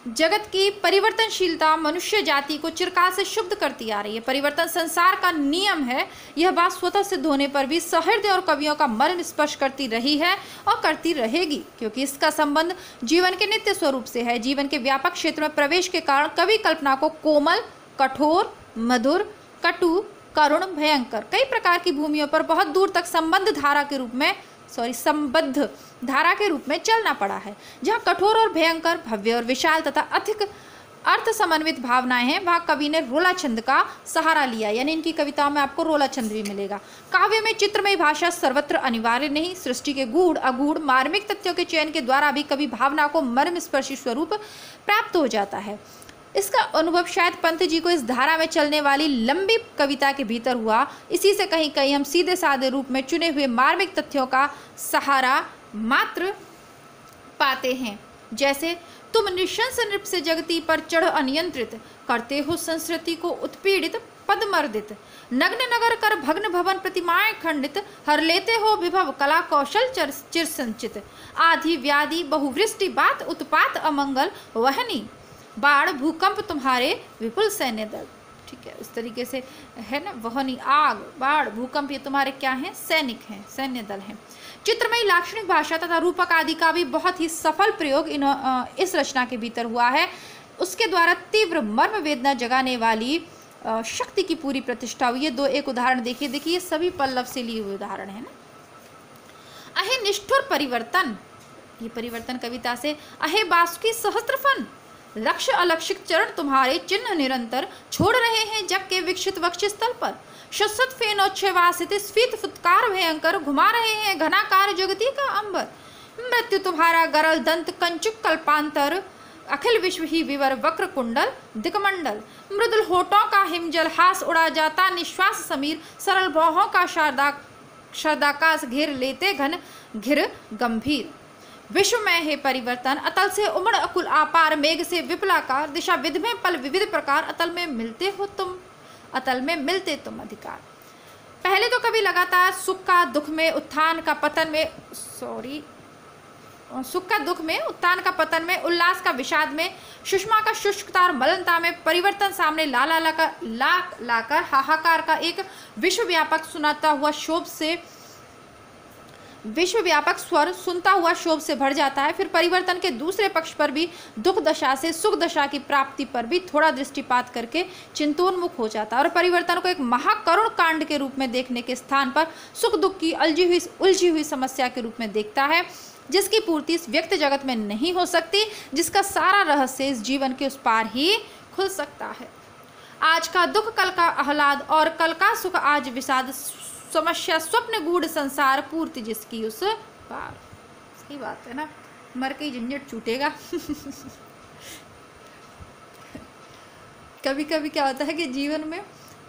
जगत की परिवर्तनशीलता मनुष्य जाति को चिरकाल से शुद्ध करती आ रही है। परिवर्तन संसार का नियम है, यह बात स्वतः सिद्ध होने पर भी सहृदय और कवियों का मर्म स्पर्श करती रही है और करती रहेगी, क्योंकि इसका संबंध जीवन के नित्य स्वरूप से है। जीवन के व्यापक क्षेत्र में प्रवेश के कारण कवि कल्पना को कोमल, कठोर, मधुर, कटु, करुण, भयंकर कई प्रकार की भूमियों पर बहुत दूर तक संबद्ध धारा के रूप में चलना पड़ा है। जहाँ कठोर और भयंकर, भव्य और विशाल तथा अधिक अर्थ समन्वित भावनाएं हैं, वहाँ कवि ने रोला छंद का सहारा लिया, यानी इनकी कविताओं में आपको रोला छंद भी मिलेगा। काव्य में चित्रमय भाषा सर्वत्र अनिवार्य नहीं, सृष्टि के गूढ़ अगूढ़ मार्मिक तथ्यों के चयन के द्वारा भी कवि भावना को मर्म स्पर्शी स्वरूप प्राप्त हो जाता है। इसका अनुभव शायद पंत जी को इस धारा में चलने वाली लंबी कविता के भीतर हुआ। इसी से कहीं कहीं हम सीधे साधे रूप में चुने हुए मार्मिक तथ्यों का सहारा मात्र पाते हैं, जैसे तुम निशंस नृप से जगती पर चढ़ अनियंत्रित, करते हो संस्कृति को उत्पीड़ित पदमर्दित, नग्न नगर कर भग्न भवन प्रतिमाएं खंडित, हर लेते हो विभव कला कौशल चिर संचित, आधि व्याधि बहुवृष्टि बात उत्पात अमंगल, वहनी बाढ़ भूकंप तुम्हारे विपुल सैन्य दल। ठीक है, इस तरीके से है ना, वहनी आग बाढ़ भूकंप ये तुम्हारे क्या हैं, सैनिक हैं, सैन्य दल हैं। चित्रमयी लाक्षणिक भाषा तथा रूपक आदि का भी बहुत ही सफल प्रयोग इस रचना के भीतर हुआ है। उसके द्वारा तीव्र मर्म वेदना जगाने वाली शक्ति की पूरी प्रतिष्ठा हुई है। एक उदाहरण देखिए, ये सभी पल्लव से लिए हुए उदाहरण है ना। अहे निष्ठुर परिवर्तन, ये परिवर्तन कविता से, अहे बासुकी सहस्त्रफन, लक्ष्य अलक्षित चरण तुम्हारे चिन्ह निरंतर छोड़ रहे हैं जग के विकसित वक्षस्थल पर। शश्वत फेनोच्छवासित स्फीत फुत्कार भयंकर घुमा रहे हैं घनाकार जगती का अंबर। मृत्यु तुम्हारा गरल दंत कंचुक कल्पांतर, अखिल विश्व ही विवर वक्र कुंडल दिकमंडल। मृदुल होठों का हिमजल हास उड़ा जाता निश्वास समीर, सरल भौहों का शारदाकाश घेर लेते घन घिर गंभीर। विश्व में है परिवर्तन अतल से उमड़ अकुल आपार, मेघ से विपुलाकार दिशा विध में पल विविध प्रकार। अतल में मिलते हो तुम, अतल में मिलते तुम अधिकार। पहले तो कभी लगातार सुख का दुख में उत्थान का पतन में सुख का दुख में उत्थान का पतन में, उल्लास का विषाद में, सुषमा का शुष्कता और मलनता में परिवर्तन सामने ला लाकर हाहाकार का एक विश्वव्यापक सुनाता हुआ शोभ से विश्वव्यापक स्वर सुनता हुआ शोभ से भर जाता है। फिर परिवर्तन के दूसरे पक्ष पर भी दुख दशा से सुख दशा की प्राप्ति पर भी थोड़ा दृष्टिपात करके चिंतोन्मुख हो जाता है और परिवर्तन को एक महाकरुण कांड के रूप में देखने के स्थान पर सुख दुख की उलझी हुई समस्या के रूप में देखता है, जिसकी पूर्ति इस व्यक्त जगत में नहीं हो सकती, जिसका सारा रहस्य इस जीवन के उस पार ही खुल सकता है। आज का दुख कल का आह्लाद और कल का सुख आज विषाद, समस्या स्वप्न गूढ़ संसार पूर्ति जिसकी उस पार। सही बात है ना, मर के ही झंझट छूटेगा। कभी कभी क्या होता है कि जीवन में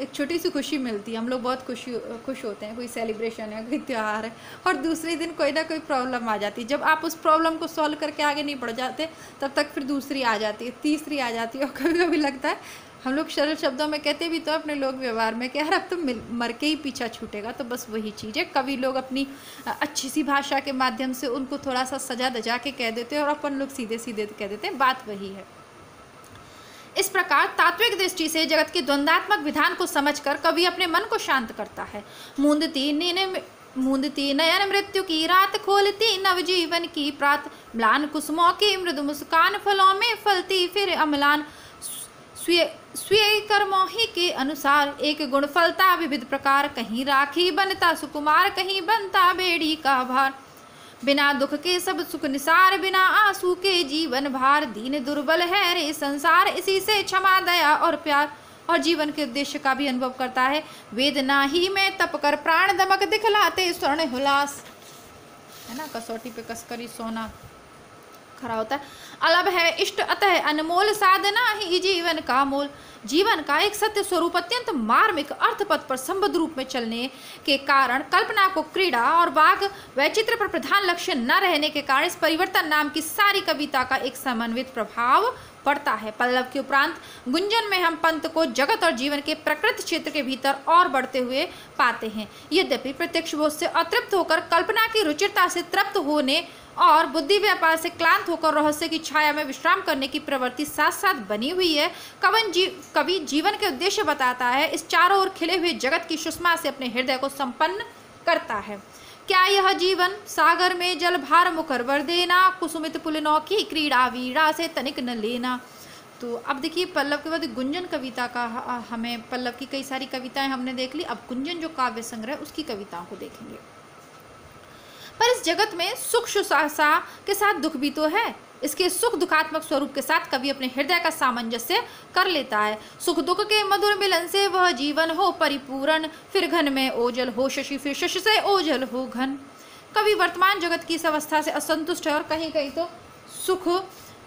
एक छोटी सी खुशी मिलती है, हम लोग बहुत खुश होते हैं, कोई सेलिब्रेशन है, कोई त्यौहार है, और दूसरे दिन कोई ना कोई प्रॉब्लम आ जाती है। जब आप उस प्रॉब्लम को सॉल्व करके आगे नहीं बढ़ जाते तब तक फिर दूसरी आ जाती है, तीसरी आ जाती है। और कभी कभी लगता है, हम लोग सरल शब्दों में कहते भी तो अपने लोग व्यवहार में कि यार अब तो मर के ही पीछा छूटेगा। तो बस वही चीज़ है, कभी लोग अपनी अच्छी सी भाषा के माध्यम से उनको थोड़ा सा सजा दजा के कह देते हैं और अपन लोग सीधे सीधे कह देते हैं, बात वही है। इस प्रकार तात्विक दृष्टि से जगत के द्वंद्वात्मक विधान को समझकर कवि अपने मन को शांत करता है। मूंदती नयन मृत्यु की रात, खोलती नवजीवन की प्रात, म्लान कुसुमों की मृदु मुस्कान, फलों में फलती फिर अम्लान। स्वीय कर्मों ही के अनुसार एक गुण फलता विविध प्रकार, कहीं राखी बनता सुकुमार, कहीं बनता बेड़ी का भार। बिना दुख के सब सुख निसार, बिना आंसू के जीवन भार, दीन दुर्बल है रे संसार, इसी से क्षमा दया और प्यार। और जीवन के उद्देश्य का भी अनुभव करता है। वेदना ही में तप कर प्राण दमक, दिखलाते स्वर्ण हुलास, है ना, कसौटी पे कसकरी सोना खरा होता है। अलग है इष्ट अतः अनमोल, साधना ही जीवन का मोल। जीवन का एक सत्य स्वरूप अत्यंत मार्मिक अर्थपथ पर संबद्ध रूप में चलने के कारण, कल्पना को क्रीड़ा और वाग वैचित्र पर प्रधान लक्ष्य न रहने के कारण इस परिवर्तन नाम की सारी कविता का एक समन्वित प्रभाव पड़ता है। पल्लव के उपरांत गुंजन में हम पंत को जगत और जीवन के प्रकृत क्षेत्र के भीतर और बढ़ते हुए पाते हैं। यद्यपि प्रत्यक्ष बोध से अतृप्त होकर कल्पना की रुचिरता से तृप्त होने और बुद्धि व्यापार से क्लांत होकर रहस्य की छाया में विश्राम करने की प्रवृत्ति साथ साथ बनी हुई है, कवि जीवन के उद्देश्य बताता है। इस चारों ओर खिले हुए जगत की सुषमा से अपने हृदय को संपन्न करता है। क्या यह जीवन सागर में जल भार मुखर वर देना, कुसुमित पुलिनों की क्रीड़ा वीड़ा से तनिक न लेना। तो अब देखिए पल्लव के बाद गुंजन कविता का हमें, पल्लव की कई सारी कविताएं हमने देख ली, अब गुंजन जो काव्य संग्रह उसकी कविताओं को देखेंगे। पर इस जगत में सुख सुसासा के साथ दुख भी तो है। इसके सुख दुखात्मक स्वरूप के साथ कवि अपने हृदय का सामंजस्य कर लेता है। सुख दुख के मधुर मिलन से वह जीवन हो परिपूर्ण, फिर घन में ओझल हो शशि, फिर शशि से ओझल हो घन। कवि वर्तमान जगत की इस अवस्था से असंतुष्ट है और कहीं कहीं तो सुख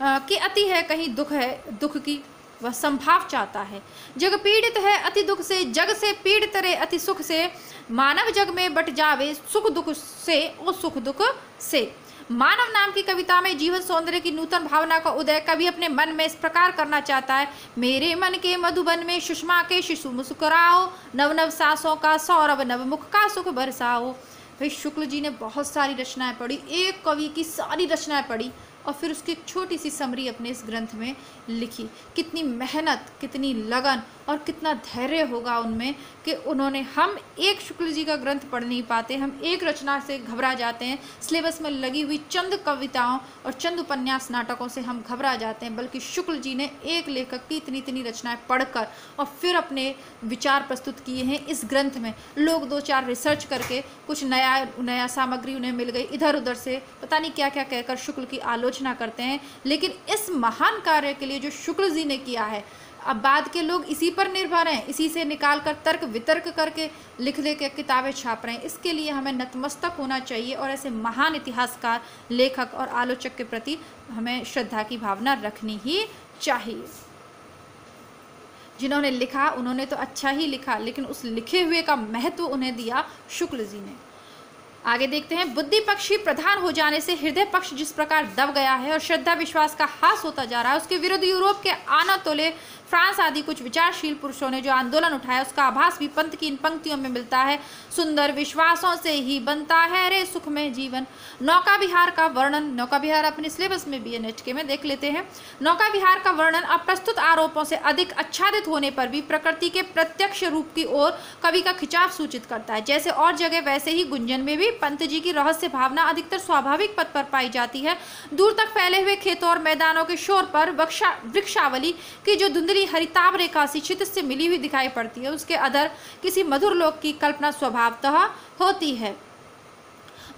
की अति है, कहीं दुख है, दुख की वह संभाव चाहता है। जग पीड़ित है अति दुख से, जग से पीड़ित रे अति सुख से, मानव जग में बट जावे सुख दुख से ओ सुख दुख से। मानव नाम की कविता में जीवन सौंदर्य की नूतन भावना का उदय कवि अपने मन में इस प्रकार करना चाहता है। मेरे मन के मधुबन में सुषमा के शिशु मुस्कुराओ, नव नव सांसों का सौरभ नव मुख का सुख बरसाओ। भाई शुक्ल जी ने बहुत सारी रचनाएं पढ़ी, एक कवि की सारी रचनाएं पढ़ी और फिर उसकी एक छोटी सी समरी अपने इस ग्रंथ में लिखी। कितनी मेहनत, कितनी लगन और कितना धैर्य होगा उनमें कि उन्होंने, हम एक शुक्ल जी का ग्रंथ पढ़ नहीं पाते, हम एक रचना से घबरा जाते हैं, सिलेबस में लगी हुई चंद कविताओं और चंद उपन्यास नाटकों से हम घबरा जाते हैं, बल्कि शुक्ल जी ने एक लेखक की इतनी इतनी रचनाएं पढ़कर और फिर अपने विचार प्रस्तुत किए हैं इस ग्रंथ में। लोग दो चार रिसर्च करके कुछ नया सामग्री उन्हें मिल गई, इधर उधर से पता नहीं क्या क्या कहकर शुक्ल की आलोचना आलोचना करते हैं, लेकिन इस महान कार्य के लिए जो शुक्ल जी ने किया है, अब बाद के लोग इसी पर निर्भर हैं, इसी से निकाल कर तर्क वितर्क करके लिख ले के किताबें छाप रहे हैं। इसके लिए हमें नतमस्तक होना चाहिए और ऐसे महान इतिहासकार, लेखक और आलोचक के प्रति हमें श्रद्धा की भावना रखनी ही चाहिए। जिन्होंने लिखा उन्होंने तो अच्छा ही लिखा, लेकिन उस लिखे हुए का महत्व उन्हें दिया शुक्ल जी ने। आगे देखते हैं, बुद्धि पक्ष ही प्रधान हो जाने से हृदय पक्ष जिस प्रकार दब गया है और श्रद्धा विश्वास का हास होता जा रहा है, उसके विरुद्ध यूरोप के आनातोले, फ्रांस आदि कुछ विचारशील पुरुषों ने जो आंदोलन उठाया, उसका आभास भी पंत की इन पंक्तियों में मिलता है। सुंदर विश्वासों से ही बनता है रे सुखमय जीवन। नौका विहार का वर्णन, नौका विहार अपने सिलेबस में भी NHK में देख लेते हैं। नौका विहार का वर्णन अप्रस्तुत आरोपों से अधिक आच्छादित होने पर भी प्रकृति के प्रत्यक्ष रूप की ओर कवि का खिंचाव सूचित करता है। जैसे और जगह वैसे ही गुंजन में भी पंत जी की रहस्य भावना अधिकतर स्वाभाविक पद पर पाई जाती है। दूर तक फैले हुए खेतों और मैदानों के शोर पर वृक्षावली की जो धुंधली हरिताभ रेखा सी क्षितिज से मिली हुई दिखाई पड़ती है, उसके अधर किसी मधुर लोक की कल्पना स्वभावतः होती है।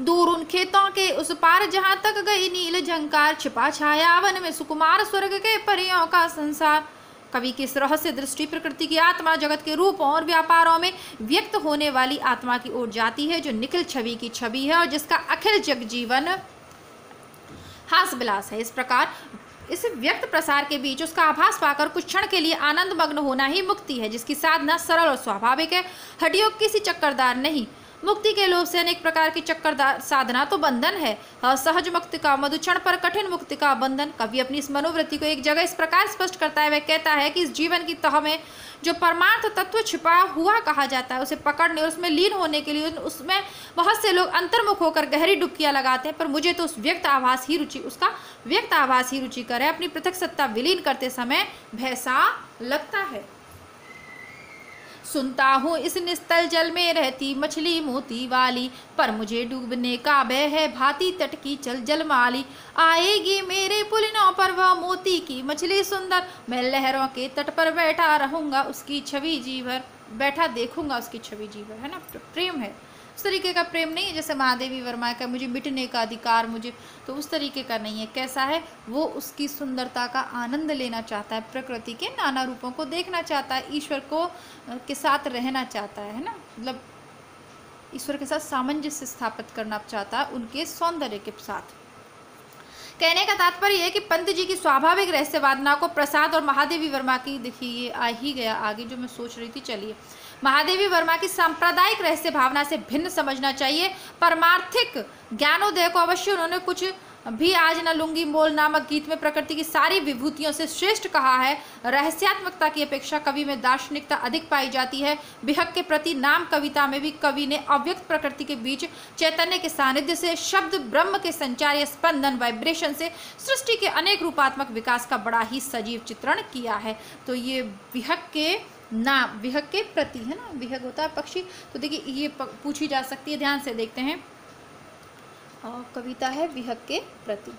दूर उन खेतों के उस पार जहां तक गई नील झंकार, छिपा छाया वन में सुकुमार स्वर्ग के परियों का संसार। कवि की इस रहस्य दृष्टि प्रकृति की आत्मा जगत के रूपों और व्यापारों में व्यक्त होने वाली आत्मा की ओर जाती है, जो निखिल छवि की छवि है और जिसका अखिल जग जीवन हास विलास है। इस प्रकार इस व्यक्त प्रसार के बीच उसका आभास पाकर कुछ क्षण के लिए आनंद मग्न होना ही मुक्ति है, जिसकी साधना सरल और स्वाभाविक है, हड्डियों किसी चक्करदार नहीं। मुक्ति के लोभ से अनेक प्रकार की चक्करदार साधना तो बंधन है। सहज मुक्ति का मधुक्षण पर कठिन मुक्ति का बंधन। कवि अपनी इस मनोवृत्ति को एक जगह इस प्रकार स्पष्ट करता है। वह कहता है कि इस जीवन की तह में जो परमार्थ तत्व छिपा हुआ कहा जाता है, उसे पकड़ने और उसमें लीन होने के लिए उसमें बहुत से लोग अंतर्मुख होकर गहरी डुबकियां लगाते हैं, पर मुझे तो उसका व्यक्त आभास ही रुचिकर है। अपनी पृथक सत्ता विलीन करते समय भय सा लगता है। सुनता हूँ इस निस्तल जल में रहती मछली मोती वाली, पर मुझे डूबने का भय है भांति तट की चल जलमाली। आएगी मेरे पुलिनों पर वह मोती की मछली सुंदर, मैं लहरों के तट पर बैठा रहूंगा उसकी छवि जी भर, बैठा देखूंगा उसकी छवि जी भर। है ना, प्रेम है। उस तरीके का प्रेम नहीं है जैसे महादेवी वर्मा का मुझे मिटने का अधिकार, मुझे तो उस तरीके का नहीं है। कैसा है वो, उसकी सुंदरता का आनंद लेना चाहता है, प्रकृति के नाना रूपों को देखना चाहता है, ईश्वर को के साथ रहना चाहता है ना, मतलब ईश्वर के साथ सामंजस्य स्थापित करना चाहता है उनके सौंदर्य के साथ। कहने का तात्पर्य है कि पंत जी की स्वाभाविक रहस्यवादना को प्रसाद और महादेवी वर्मा की, देखिए ये आ ही गया आगे जो मैं सोच रही थी। चलिए, महादेवी वर्मा की सांप्रदायिक रहस्य भावना से भिन्न समझना चाहिए। परमार्थिक ज्ञानोदय को अवश्य उन्होंने कुछ भी आज न लूंगी मोल नामक गीत में प्रकृति की सारी विभूतियों से श्रेष्ठ कहा है। रहस्यात्मकता की अपेक्षा कवि में दार्शनिकता अधिक पाई जाती है। विहक के प्रति नाम कविता में भी कवि ने अव्यक्त प्रकृति के बीच चैतन्य के सानिध्य से, शब्द ब्रह्म के संचार या स्पंदन वाइब्रेशन से सृष्टि के अनेक रूपात्मक विकास का बड़ा ही सजीव चित्रण किया है। तो ये विहक के नाम, विहक के प्रति है ना, विहक होता है पक्षी, तो देखिए ये पूछी जा सकती है, ध्यान से देखते हैं। कविता है विहक के प्रति।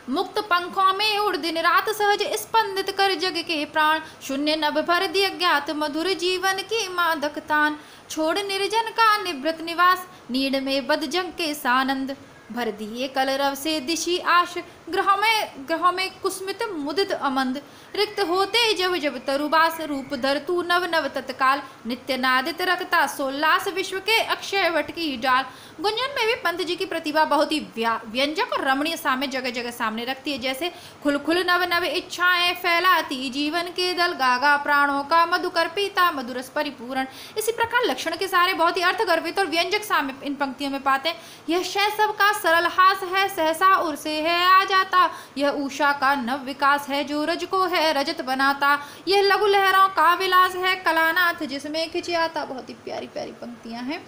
मुक्त पंखों में उड़ दिन रात सहज स्पंदित कर जग के प्राण, शून्य नभ भर दिया ज्ञात मधुर जीवन की मादक तान, छोड़ निर्जन का निवृत निवास, नीड में बद जंग के सानंद, भर दिए कलरव से दिशी आश, ग्रहों में कुस्मित मुदित अमंद, रिक्त होते जब जब तरुबास, रूप धर तू नव नव तत्काल, नित्य नादित रखता सोल्लास, विश्व के अक्षय वट की डाल। गुंजन में भी पंत जी की प्रतिभा बहुत ही व्यंजक और रमणीय सामने जगह जगह सामने रखती है। जैसे खुल खुल नव नव इच्छाएं फैलाती जीवन के दल, गागा प्राणों का मधुकर पीता मधुरस परिपूर्ण। इसी प्रकार लक्षण के सारे बहुत ही अर्थगर्भित और व्यंजक सामने इन पंक्तियों में पाते हैं। यह शैशव का सरल हास है, सहसा उर से है आ जाता, यह उषा का नव विकास है जो रज को है रजत बनाता, यह लघु लहरों का विलास है कलानाथ जिसमें खिंचाता। बहुत ही प्यारी प्यारी पंक्तियां हैं,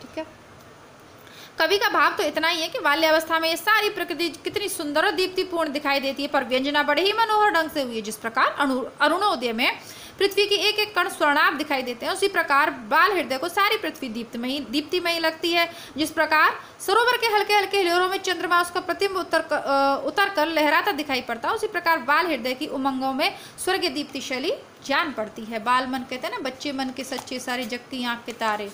ठीक है। कवि का भाव तो इतना ही है कि बाल्यावस्था में ये सारी प्रकृति कितनी सुंदर और दीप्तिपूर्ण दिखाई देती है, पर व्यंजना बड़े ही मनोहर ढंग से हुई है। जिस प्रकार अरुणोदय में पृथ्वी की एक एक कण स्वर्णाभ दिखाई देते हैं, उसी प्रकार बाल हृदय को सारी पृथ्वी दीप्तिमयी लगती है। जिस प्रकार सरोवर के हल्के हल्के लहरों में चंद्रमा उसका प्रतिबिंब उतर कर लहराता दिखाई पड़ता है, उसी प्रकार बाल हृदय की उमंगों में स्वर्गीय दीप्ति शैली जान पड़ती है। बाल मन कहते हैं ना, बच्चे मन के सच्चे सारे जगती आँख के तारे,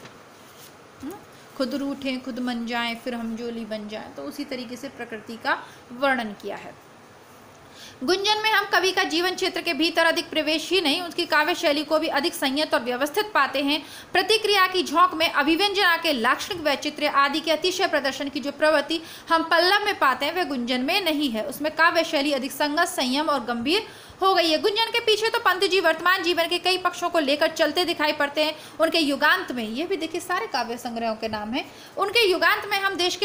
खुद रूठें खुद मन जाएं फिर हम जोली बन जाएं। तो उसी तरीके से प्रकृति का वर्णन किया है। गुंजन में हम कवि का जीवन क्षेत्र के भीतर अधिक प्रवेश ही नहीं, उसकी काव्य शैली को भी अधिक संयत और व्यवस्थित पाते हैं। प्रतिक्रिया की झोंक में अभिव्यंजना के लाक्षणिक वैचित्र्य आदि के अतिशय प्रदर्शन की जो प्रवृत्ति हम पल्लव में पाते हैं वह गुंजन में नहीं है। उसमें काव्य शैली अधिक संगत, संयम और गंभीर हो गई है। गुंजन के पीछे तो पंत जी वर्तमान जीवन के कई पक्षों को लेकर चलते दिखाई पड़ते हैं। उनके युगांत में, ये भी देखिए सारे काव्य संग्रहों के नाम हैं, उनके युगांत में हम देश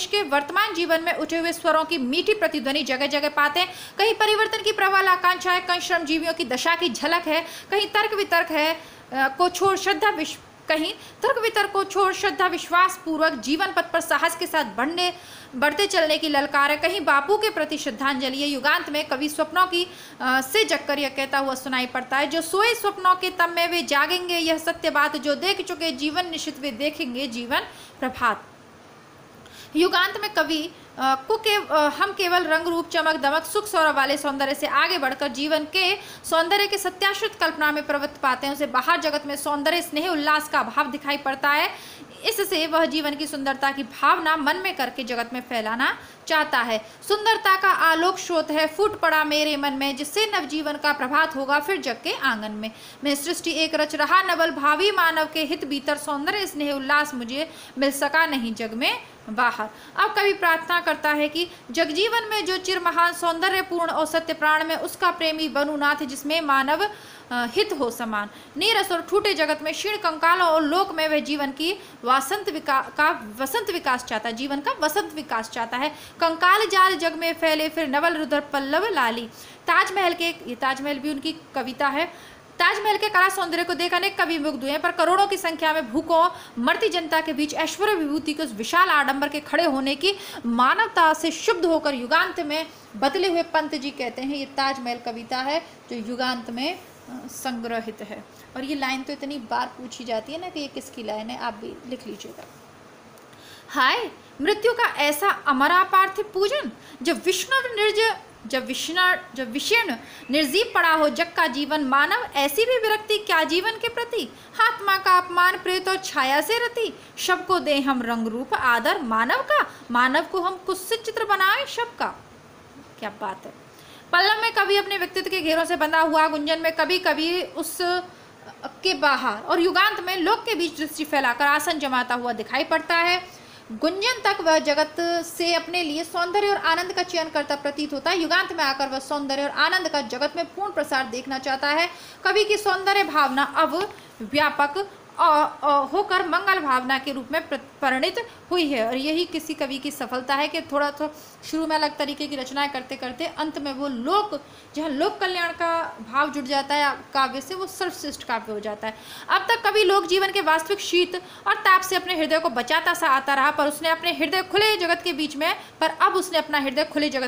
के वर्तमान जीवन में उठे हुए स्वरों की मीठी प्रतिध्वनि जगह जगह पाते हैं। कहीं परिवर्तन की प्रबल आकांक्षा है, कहीं श्रमजीवियों की दशा की झलक है, कहीं तर्क वितर्क है को छोड़ श्रद्धा विश्वास पूर्वक जीवन पथ पर साहस के साथ बढ़ते चलने की ललकार है, कहीं बापू के प्रति श्रद्धांजलि है। युगांत में कवि स्वप्नों की से जगकर यह कहता हुआ सुनाई पड़ता है, जो सोए स्वप्नों के तम में वे जागेंगे, यह सत्य बात जो देख चुके जीवन निश्चित वे देखेंगे जीवन प्रभात। युगांत में कवि हम केवल रंग रूप चमक दमक सुख सौरभ वाले सौंदर्य से आगे बढ़कर जीवन के सौंदर्य के सत्याश्रित कल्पना में प्रवृत्त पाते हैं। उसे बाहर जगत में सौंदर्य स्नेह उल्लास का अभाव दिखाई पड़ता है, इससे वह जीवन की सुंदरता की भावना मन में करके जगत में फैलाना चाहता है। सुंदरता का आलोक स्रोत है फूट पड़ा मेरे मन में, जिससे नवजीवन का प्रभात होगा फिर जग के आंगन में। मैं सृष्टि एक रच रहा नवल, भावी मानव के हित भीतर सौंदर्य स्नेह उल्लास मुझे मिल सका नहीं जग में बाहर। अब कवि प्रार्थना करता है कि जगजीवन में जो चिर महान सौंदर्यपूर्ण और सत्य प्राण में उसका प्रेमी बनू नाथ, जिसमें मानव हित हो समान। नीरस और ठूटे जगत में क्षीण कंकालों और लोक में वह जीवन की वसंत विकास चाहता है, जीवन का वसंत विकास चाहता है। कंकाल जाल जग में फैले फिर नवल रुद्र पल्लव लाली। ताजमहल भी उनकी कविता है। ताजमहल के कला सौंदर्य को देख अनेक कवि मुग्ध हुए, पर करोड़ों की संख्या में भूखों मरती जनता के बीच ऐश्वर्य विभूति के उस विशाल आडंबर के खड़े होने की मानवता से शुद्ध होकर युगांत में बदले हुए पंत जी कहते हैं, ये ताजमहल कविता है जो युगांत में संग्रहित है। और ये लाइन तो इतनी बार पूछी जाती है ना कि ये किसकी लाइन है, आप भी लिख लीजिएगा। हाय मृत्यु का ऐसा अमरापार्थिव पूजन, जब विषीर्ण निर्जीव पड़ा हो जग का जीवन, मानव ऐसी भी विरक्ति क्या जीवन के प्रति। आत्मा का अपमान प्रेत और छाया से रति, शब को दे हम रंग रूप आदर मानव का, मानव को हम कुत्सित चित्र बनाए शब का। क्या बात है। पल्लव में कवि अपने व्यक्तित्व के घेरों से बंधा हुआ, गुंजन में कभी उस के बाहर और युगांत में लोक के बीच दृष्टि फैलाकर आसन जमाता हुआ दिखाई पड़ता है। गुंजन तक वह जगत से अपने लिए सौंदर्य और आनंद का चयन करता प्रतीत होता है, युगांत में आकर वह सौंदर्य और आनंद का जगत में पूर्ण प्रसार देखना चाहता है। कवि की सौंदर्य भावना अब व्यापक होकर मंगल भावना के रूप में परिणित हुई है। और यही किसी कवि की सफलता है कि थोड़ा शुरू में अलग तरीके की रचनाएं करते करते अंत में वो जहाँ लोक कल्याण का भाव जुड़ जाता है काव्य से, वो सर्वश्रेष्ठ काव्य हो जाता है। अब तक कवि लोक जीवन के वास्तविक शीत और ताप से अपने हृदय को बचाता सा आता रहा, पर अब उसने अपना हृदय खुले जगत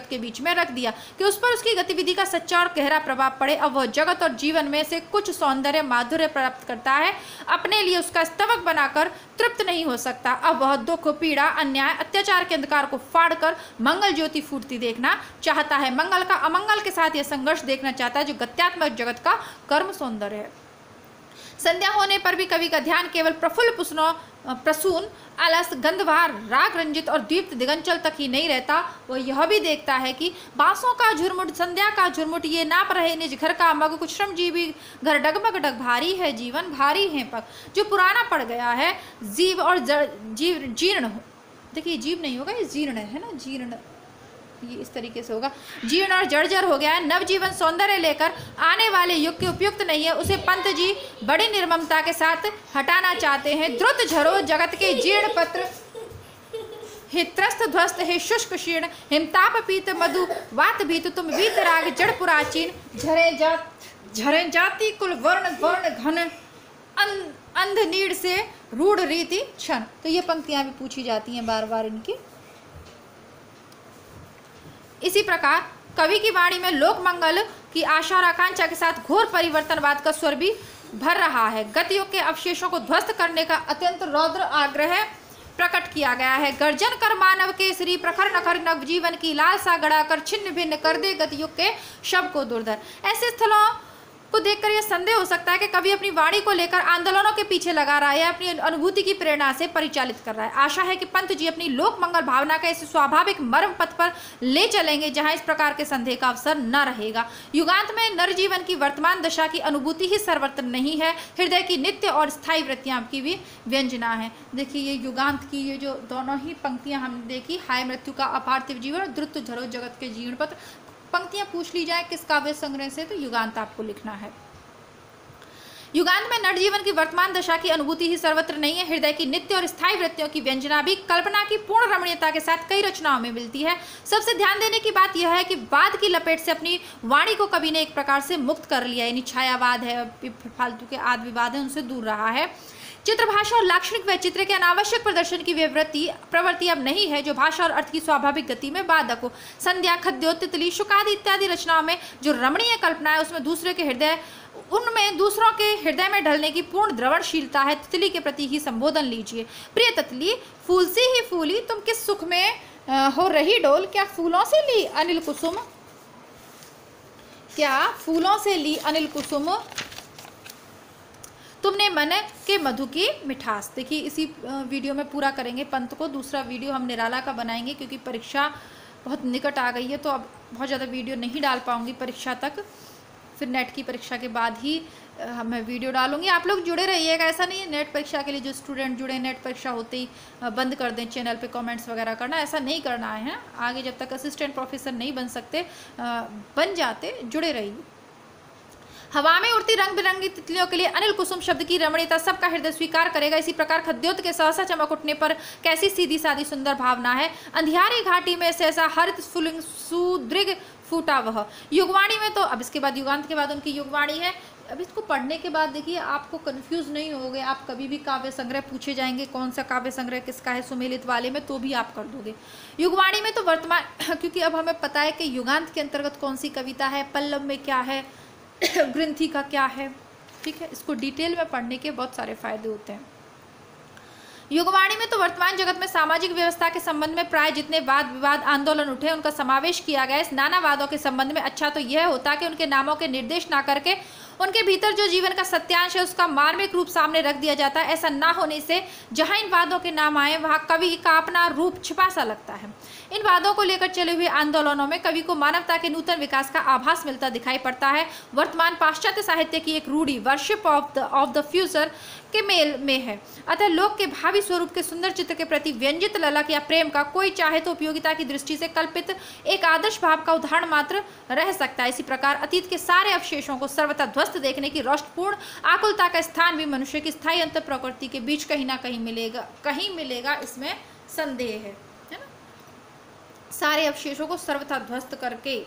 के बीच में रख दिया कि उस पर उसकी गतिविधि का सच्चा और गहरा प्रभाव पड़े। अब वह जगत और जीवन में से कुछ सौंदर्य माधुर्य प्राप्त करता है, अपने लिए उसका स्तवक बनाकर तृप्त नहीं हो सकता। अब वह दुख पीड़ा अन्याय अत्याचार के अंधकार को फाड़कर मंगल ज्योति फूटती देखना चाहता है, मंगल का अमंगल के साथ यह संघर्ष देखना चाहता है जो गत्यात्मक जगत का कर्म सौंदर्य है। संध्या होने पर भी कवि का ध्यान केवल प्रफुल्ल प्रसून अलस गंधवार राग रंजित और दीप्त दिगंचल तक ही नहीं रहता, वह यह भी देखता है कि बांसों का झुरमुट संध्या का झुरमुट ये नाप रहे निज घर का मग, कुछ श्रमजीवी घर डगमग डग भारी है जीवन भारी है पग। जो पुराना पड़ गया है जीव और जीर्ण, देखिए जीव नहीं होगा, ये जीर्ण है ना, जीर्ण ये इस तरीके से होगा, जीर्ण और जर्जर हो गया है। नवजीवन सौंदर्य लेकर आने वाले युग के उपयुक्त नहीं है, उसे पंत जी बड़ी निर्ममता के साथ हटाना चाहते हैं। द्रुत झरो जगत के जीर्ण पत्र हित्रस्त ध्वस्त है शुष्क शीर्ण, हिमताप पीत मधु वात भीत तुम वीत राग जड़ पुराचीन, झरे जाति कुल वर्ण घन अंध नीड़ से रूढ़ रीति क्षण। तो ये पंक्तियां भी पूछी जाती हैं बार बार इनकी। इसी प्रकार कवि की वाणी में लोक मंगल की आशा और आकांक्षा के साथ घोर परिवर्तनवाद का स्वर भी भर रहा है। गतियुग के अवशेषों को ध्वस्त करने का अत्यंत रौद्र आग्रह प्रकट किया गया है। गर्जन कर मानव के श्री प्रखर नखर नवजीवन की लालसा गड़ा कर छिन्न भिन्न कर दे गतियुग के शव को दुर्धर। ऐसे स्थलों को देखकर यह संदेह हो सकता है कि कवि अपनी वाणी को लेकर आंदोलनों के पीछे लगा रहा है या अपनी अनुभूति की प्रेरणा से परिचालित कर रहा है। आशा है कि पंत जी अपनी लोक मंगल भावना का इस स्वाभाविक मर्म पथ पर ले चलेंगे जहां इस प्रकार के संदेह का अवसर न रहेगा। युगांत में नर जीवन की वर्तमान दशा की अनुभूति ही सर्वत्र नहीं है, हृदय की नित्य और स्थायी वृत्तियां की भी व्यंजना है। देखिए ये युगांत की ये जो दोनों ही पंक्तियां हमने देखी, हाय मृत्यु का अपार्थिव जीवन, द्रुत झरो जगत के जीवन पथ, पंक्तियां पूछ ली जाए किस काव्य संग्रह से तो युगांत आपको लिखना है। युगांत में नर जीवन की वर्तमान दशा की अनुभूति ही सर्वत्र नहीं है, हृदय की नित्य और स्थायी वृत्तियों की व्यंजना भी कल्पना की पूर्ण रमणीयता के साथ कई रचनाओं में मिलती है। सबसे ध्यान देने की बात यह है कि वाद की लपेट से अपनी वाणी को कवि ने एक प्रकार से मुक्त कर लिया, यानी छायावाद है, फालतू के आद विवाद है, उनसे दूर रहा है। चित्रभाषा और लाक्षणिक वैचित्र्य के अनावश्यक प्रदर्शन की प्रवृत्ति अब नहीं है जो भाषा और अर्थ की स्वाभाविक गति में बाधक हो। संध्या, खद्योत, तितली, शुकादि इत्यादि रचनाओं में जो रमणीय कल्पना है उसमें उनमें दूसरों के हृदय में ढलने की पूर्ण द्रवणशीलता है। तितली के प्रति ही संबोधन लीजिए। प्रिय तितली, फूल सी ही फूली, तुम किस सुख में हो रही डोल, क्या फूलों से ली अनिल कुसुम, क्या फूलों से ली अनिल कुसुम, तुमने मन के मधु की मिठास। देखिए इसी वीडियो में पूरा करेंगे पंत को, दूसरा वीडियो हम निराला का बनाएंगे क्योंकि परीक्षा बहुत निकट आ गई है तो अब बहुत ज़्यादा वीडियो नहीं डाल पाऊंगी परीक्षा तक, फिर नेट की परीक्षा के बाद ही मैं वीडियो डालूंगी। आप लोग जुड़े रहिएगा, ऐसा नहीं है नेट परीक्षा के लिए जो स्टूडेंट जुड़े नेट परीक्षा होते ही बंद कर दें चैनल पे कमेंट्स वगैरह करना, ऐसा नहीं करना है। आगे जब तक असिस्टेंट प्रोफेसर नहीं बन सकते बन जाते, जुड़े रहिए। हवा में उड़ती रंग बिरंगी तितलियों के लिए अनिल कुसुम शब्द की रमणीयता सबका हृदय स्वीकार करेगा। इसी प्रकार खद्योत के सहसा चमक उठने पर कैसी सीधी सादी सुंदर भावना है। अंधियारी घाटी में सहसा हरित स्फुलिंग सुदृढ़ फूटा वह। युगवाणी में तो अब इसके बाद युगांत के बाद उनकी युगवाणी है। अब इसको पढ़ने के बाद देखिए आपको कंफ्यूज नहीं होगे, आप कभी भी काव्य संग्रह पूछे जाएंगे कौन सा काव्य संग्रह किसका है सुमेलित वाले में तो भी आप कर दोगे। युगवाणी में तो वर्तमान क्योंकि अब हमें पता है कि युगांत के अंतर्गत कौन सी कविता है, पल्लव में क्या है, ग्रंथि का क्या है, ठीक है। इसको डिटेल में पढ़ने के बहुत सारे फायदे होते हैं। युगवाणी में तो वर्तमान जगत में सामाजिक व्यवस्था के संबंध में प्राय जितने वाद विवाद आंदोलन उठे उनका समावेश किया गया। इस नाना वादों के संबंध में अच्छा तो यह होता कि उनके नामों के निर्देश ना करके उनके भीतर जो जीवन का सत्यांश है उसका मार्मिक रूप सामने रख दिया जाता है। ऐसा ना होने से जहां इन वादों के नाम आए वहां कवि का अपना रूप छिपा सा लगता है। इन वादों को लेकर चले हुए आंदोलनों में कवि को मानवता के नूतन विकास का आभास मिलता दिखाई पड़ता है। वर्तमान पाश्चात्य साहित्य की एक रूढ़ी वर्शिप ऑफ द फ्यूचर के मेल में है। अतः लोक के भावी स्वरूप के सुंदर चित्र के प्रति व्यंजित ललक या प्रेम का कोई चाहे तो उपयोगिता की दृष्टि से कल्पित एक आदर्श भाव का उदाहरण मात्र रह सकता है। इसी प्रकार अतीत के सारे अवशेषों को सर्वथा ध्वस्त देखने की रोषपूर्ण आकुलता का स्थान भी मनुष्य की स्थायी अंतर प्रकृति के बीच कहीं ना कहीं मिलेगा, इसमें संदेह है ना। सारे अवशेषों को सर्वथा ध्वस्त करके,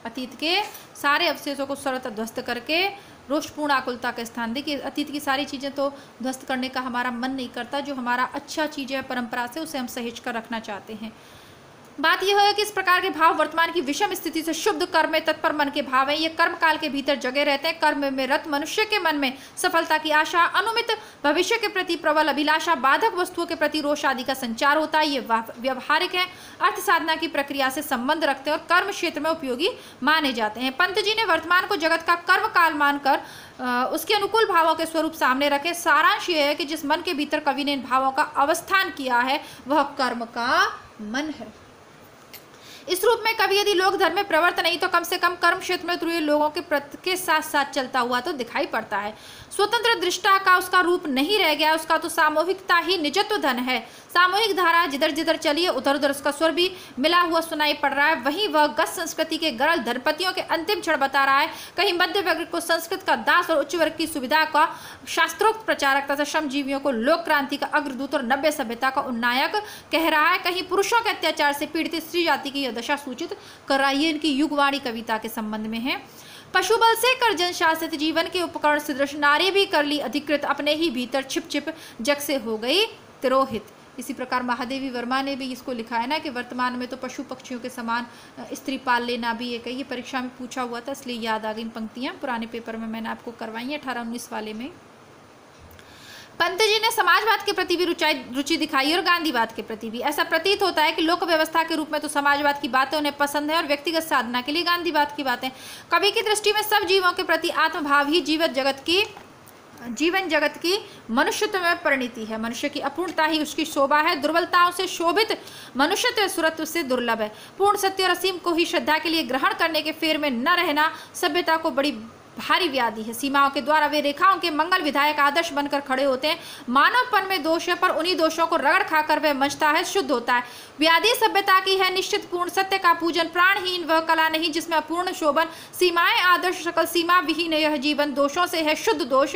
अतीत के सारे अवशेषों को सर्वथा ध्वस्त करके रोषपूर्ण आकुलता का स्थान। देखिए अतीत की सारी चीज़ें तो ध्वस्त करने का हमारा मन नहीं करता, जो हमारा अच्छा चीज़ है परंपरा से उसे हम सहेज कर रखना चाहते हैं। बात यह है कि इस प्रकार के भाव वर्तमान की विषम स्थिति से शुद्ध कर्म में तत्पर मन के भाव हैं। ये कर्म काल के भीतर जगे रहते हैं। कर्म में रत मनुष्य के मन में सफलता की आशा, अनुमित भविष्य के प्रति प्रबल अभिलाषा, बाधक वस्तुओं के प्रति रोष आदि का संचार होता है। ये व्यवहारिक है, अर्थ साधना की प्रक्रिया से संबंध रखते हैं और कर्म क्षेत्र में उपयोगी माने जाते हैं। पंत जी ने वर्तमान को जगत का कर्म काल मानकर उसके अनुकूल भावों के स्वरूप सामने रखे। सारांश यह है कि जिस मन के भीतर कवि ने इन भावों का अवस्थान किया है वह कर्म का मन है। इस रूप में कवि यदि लोक धर्म में प्रवृत्त नहीं तो कम से कम कर्म क्षेत्र में उतरे लोगों के साथ साथ चलता हुआ तो दिखाई पड़ता है। स्वतंत्र दृष्टा का उसका रूप नहीं रह गया, उसका तो सामूहिकता ही निजत्व धन है। सामूहिक धारा जिधर जिधर चलिए उधर उधर उसका स्वर भी मिला हुआ सुनाई पड़ रहा है। वहीं वह गस संस्कृति के गरल धनपतियों के अंतिम क्षण बता रहा है। कहीं मध्य वर्ग को संस्कृत का दास और उच्च वर्ग की सुविधा का शास्त्रोक्त प्रचारक तथा श्रमजीवियों को लोक क्रांति का अग्रदूत और नव्य सभ्यता का उन्नायक कह रहा है। कहीं पुरुषों के अत्याचार से पीड़ित स्त्री जाति की यह दशा सूचित कर रहा है। ये इनकी युगवाणी कविता के संबंध में है। पशुबल से कर जन शासित जीवन के उपकरण सदृश नारी भी कर ली अधिकृत, अपने ही भीतर छिप छिप जग से हो गई तिरोहित। इसी प्रकार महादेवी वर्मा ने भी इसको लिखा है ना कि वर्तमान में तो पशु पक्षियों के समान स्त्री पाल लेना भी एक है। ये परीक्षा में पूछा हुआ था इसलिए याद आ गई पंक्तियां, पुराने पेपर में मैंने आपको करवाई हैं 18-19 वाले में। पंत जी ने समाजवाद के प्रति भी रुचि दिखाई और गांधीवाद के प्रति भी। ऐसा प्रतीत होता है कि लोक व्यवस्था के रूप में तो समाजवाद की बातें उन्हें पसंद है और व्यक्तिगत साधना के लिए गांधीवाद की बातें। कवि की दृष्टि में सब जीवों के प्रति आत्मभाव ही जीवन जगत की मनुष्यत्व में परिणति है। मनुष्य की अपूर्णता ही उसकी शोभा है। दुर्बलताओं से शोभित मनुष्यत्व सुरत्व से दुर्लभ है। पूर्ण सत्य और असीम को ही श्रद्धा के लिए ग्रहण करने के फेर में न रहना सभ्यता को बड़ी भारी व्याधि है। सीमाओं के द्वारा वे रेखाओं के मंगल विधायक आदर्श बनकर खड़े होते हैं। मानवपन में दोष है, पर उन्हीं दोषों को रगड़ खाकर वह मंचता है, शुद्ध होता है। व्याधि सभ्यता की है निश्चित पूर्ण सत्य का पूजन। प्राणहीन वह कला नहीं जिसमें अपूर्ण शोभन। सीमाएं आदर्श सकल सीमा विहीन यह जीवन। दोषों से है शुद्ध दोष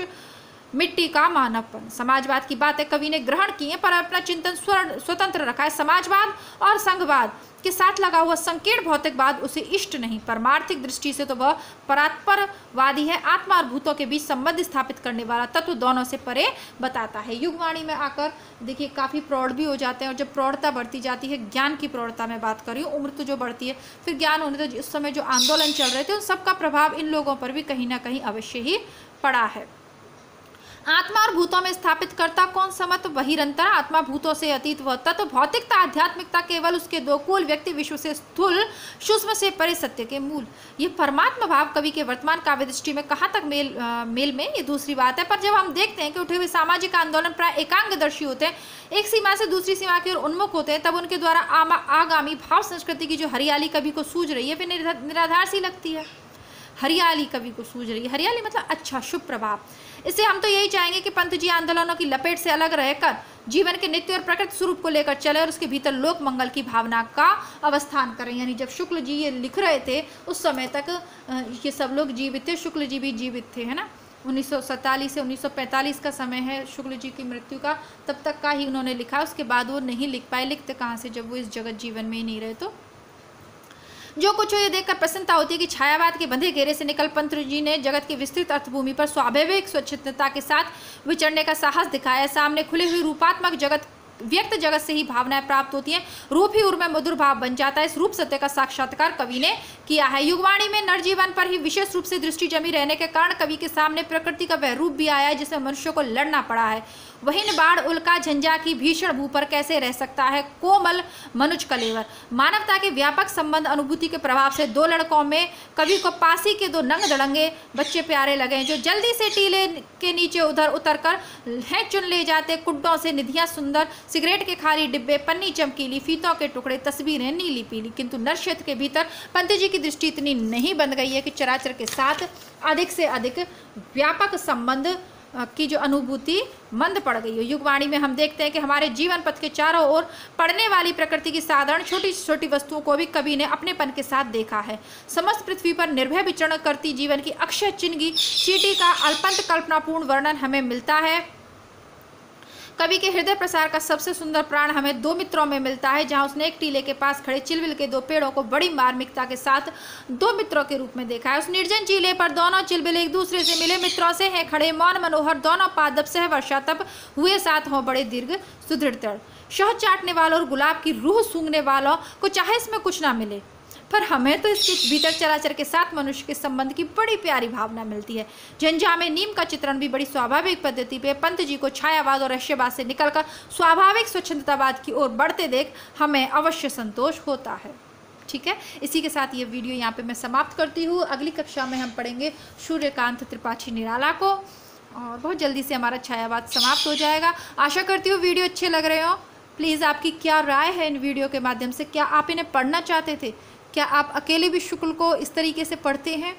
मिट्टी का मानवपन। समाजवाद की बातें कवि ने ग्रहण की है, पर अपना चिंतन स्वतंत्र रखा है। समाजवाद और संघवाद के साथ लगा हुआ संकीर्ण भौतिकवाद उसे इष्ट नहीं। परमार्थिक दृष्टि से तो वह परात्परवादी है। आत्मा और भूतों के बीच संबंध स्थापित करने वाला तत्व दोनों से परे बताता है। युगवाणी में आकर देखिए काफ़ी प्रौढ़ भी हो जाते हैं, और जब प्रौढ़ता बढ़ती जाती है, ज्ञान की प्रौढ़ता में बात कर रही हूँ, उम्र तो जो बढ़ती है, फिर ज्ञान होने तो उस समय जो आंदोलन चल रहे थे उन सबका प्रभाव इन लोगों पर भी कहीं ना कहीं अवश्य ही पड़ा है। आत्मा और भूतों में स्थापित करता कौन समत्व बहिरंतर। आत्मा भूतों से अतीत वह तत्व। भौतिकता आध्यात्मिकता केवल उसके दो कुल। व्यक्ति विश्व से स्थूल सूक्ष्म से परे सत्य के मूल। ये परमात्मा भाव कवि के वर्तमान काव्य दृष्टि में कहाँ तक मेल में, ये दूसरी बात है। पर जब हम देखते हैं कि उठे हुए सामाजिक आंदोलन प्राय एकांगदर्शी होते हैं, एक सीमा से दूसरी सीमा की ओर उन्मुख होते हैं, तब उनके द्वारा आगामी भाव संस्कृति की जो हरियाली कवि को सूझ रही है वे निराधार सी लगती है। हरियाली कवि को सूझ रही है। हरियाली मतलब अच्छा, शुभ प्रभाव। इससे हम तो यही चाहेंगे कि पंत जी आंदोलनों की लपेट से अलग रहकर जीवन के नित्य और प्रकृति स्वरूप को लेकर चले और उसके भीतर लोक मंगल की भावना का अवस्थान करें। यानी जब शुक्ल जी ये लिख रहे थे उस समय तक ये सब लोग जीवित थे, शुक्ल जी भी जीवित थे, है ना। 1947 से 1945 का समय है शुक्ल जी की मृत्यु का, तब तक का ही उन्होंने लिखा। उसके बाद वो नहीं लिख पाए। लिखते कहाँ से जब वो इस जगत जीवन में ही नहीं रहे। तो जो कुछ ये देखकर प्रसन्नता होती है कि छायावाद के बंधे घेरे से निकल पंत जी ने जगत की विस्तृत अर्थभूमि पर स्वाभाविक स्वच्छता के साथ विचरने का साहस दिखाया। सामने खुले हुए रूपात्मक जगत, व्यक्त जगत से ही भावनाएं प्राप्त होती हैं। रूप ही उर में मधुर भाव बन जाता है। इस रूप सत्य का साक्षात्कार कवि ने किया है। युगवाणी में नरजीवन पर ही विशेष रूप से दृष्टि जमी रहने के कारण कवि के सामने प्रकृति का वह रूप भी आया है जिसमें मनुष्य को लड़ना पड़ा है। वही बाढ़ उल्का झंझा की भीषण भू पर कैसे रह सकता है कोमल मनुज कलेवर। मानवता के व्यापक संबंध अनुभूति के प्रभाव से दो लड़कों में कवि को पासी के दो नंग दड़ंगे बच्चे प्यारे लगे, जो जल्दी से टीले के नीचे उधर उतर कर हैं चुन ले जाते। कुड्डों से निधियां सुंदर, सिगरेट के खाली डिब्बे, पन्नी चमकीली, फीतों के टुकड़े, तस्वीरें नीली पीली। किंतु नर क्षेत्र के भीतर पंत जी की दृष्टि इतनी नहीं बंध गई है कि चराचर के साथ अधिक से अधिक व्यापक संबंध की जो अनुभूति मंद पड़ गई हो। युगवाणी में हम देखते हैं कि हमारे जीवन पथ के चारों ओर पड़ने वाली प्रकृति की साधारण छोटी छोटी वस्तुओं को भी कवि ने अपनेपन के साथ देखा है। समस्त पृथ्वी पर निर्भय विचरण करती जीवन की अक्षय चिन्हगी चींटी का अल्पंत कल्पनापूर्ण वर्णन हमें मिलता है। कवि के हृदय प्रसार का सबसे सुंदर प्राण हमें दो मित्रों में मिलता है, जहां उसने एक टीले के पास खड़े चिलबिल के दो पेड़ों को बड़ी मार्मिकता के साथ दो मित्रों के रूप में देखा है। उस निर्जन चीले पर दोनों चिलबिल एक दूसरे से मिले मित्रों से हैं खड़े, मौन मनोहर, दोनों पादप सह वर्षा तप हुए साथ हों बड़े दीर्घ सुदृढ़। शहद चाटने वालों और गुलाब की रूह सूंघने वालों को चाहे इसमें कुछ ना मिले, पर हमें तो इसके भीतर चराचर के साथ मनुष्य के संबंध की बड़ी प्यारी भावना मिलती है। झंझा में नीम का चित्रण भी बड़ी स्वाभाविक पद्धति पे पंत जी को छायावाद और रहस्यवाद से निकलकर स्वाभाविक स्वच्छंदतावाद की ओर बढ़ते देख हमें अवश्य संतोष होता है। ठीक है, इसी के साथ ये वीडियो यहाँ पे मैं समाप्त करती हूँ। अगली कक्षा में हम पढ़ेंगे सूर्यकांत त्रिपाठी निराला को, और बहुत जल्दी से हमारा छायावाद समाप्त हो जाएगा। आशा करती हूँ वीडियो अच्छे लग रहे हो। प्लीज़ आपकी क्या राय है इन वीडियो के माध्यम से? क्या आप इन्हें पढ़ना चाहते थे? क्या आप अकेले भी शुक्ल को इस तरीके से पढ़ते हैं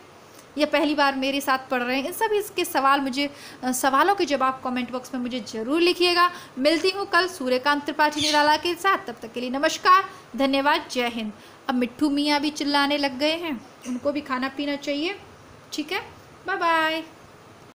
या पहली बार मेरे साथ पढ़ रहे हैं? इन सभी इसके सवालों के जवाब कमेंट बॉक्स में मुझे ज़रूर लिखिएगा। मिलती हूँ कल सूर्यकांत त्रिपाठी निराला के साथ। तब तक के लिए नमस्कार, धन्यवाद, जय हिंद। अब मिट्ठू मियाँ भी चिल्लाने लग गए हैं, उनको भी खाना पीना चाहिए। ठीक है, बाय बाय।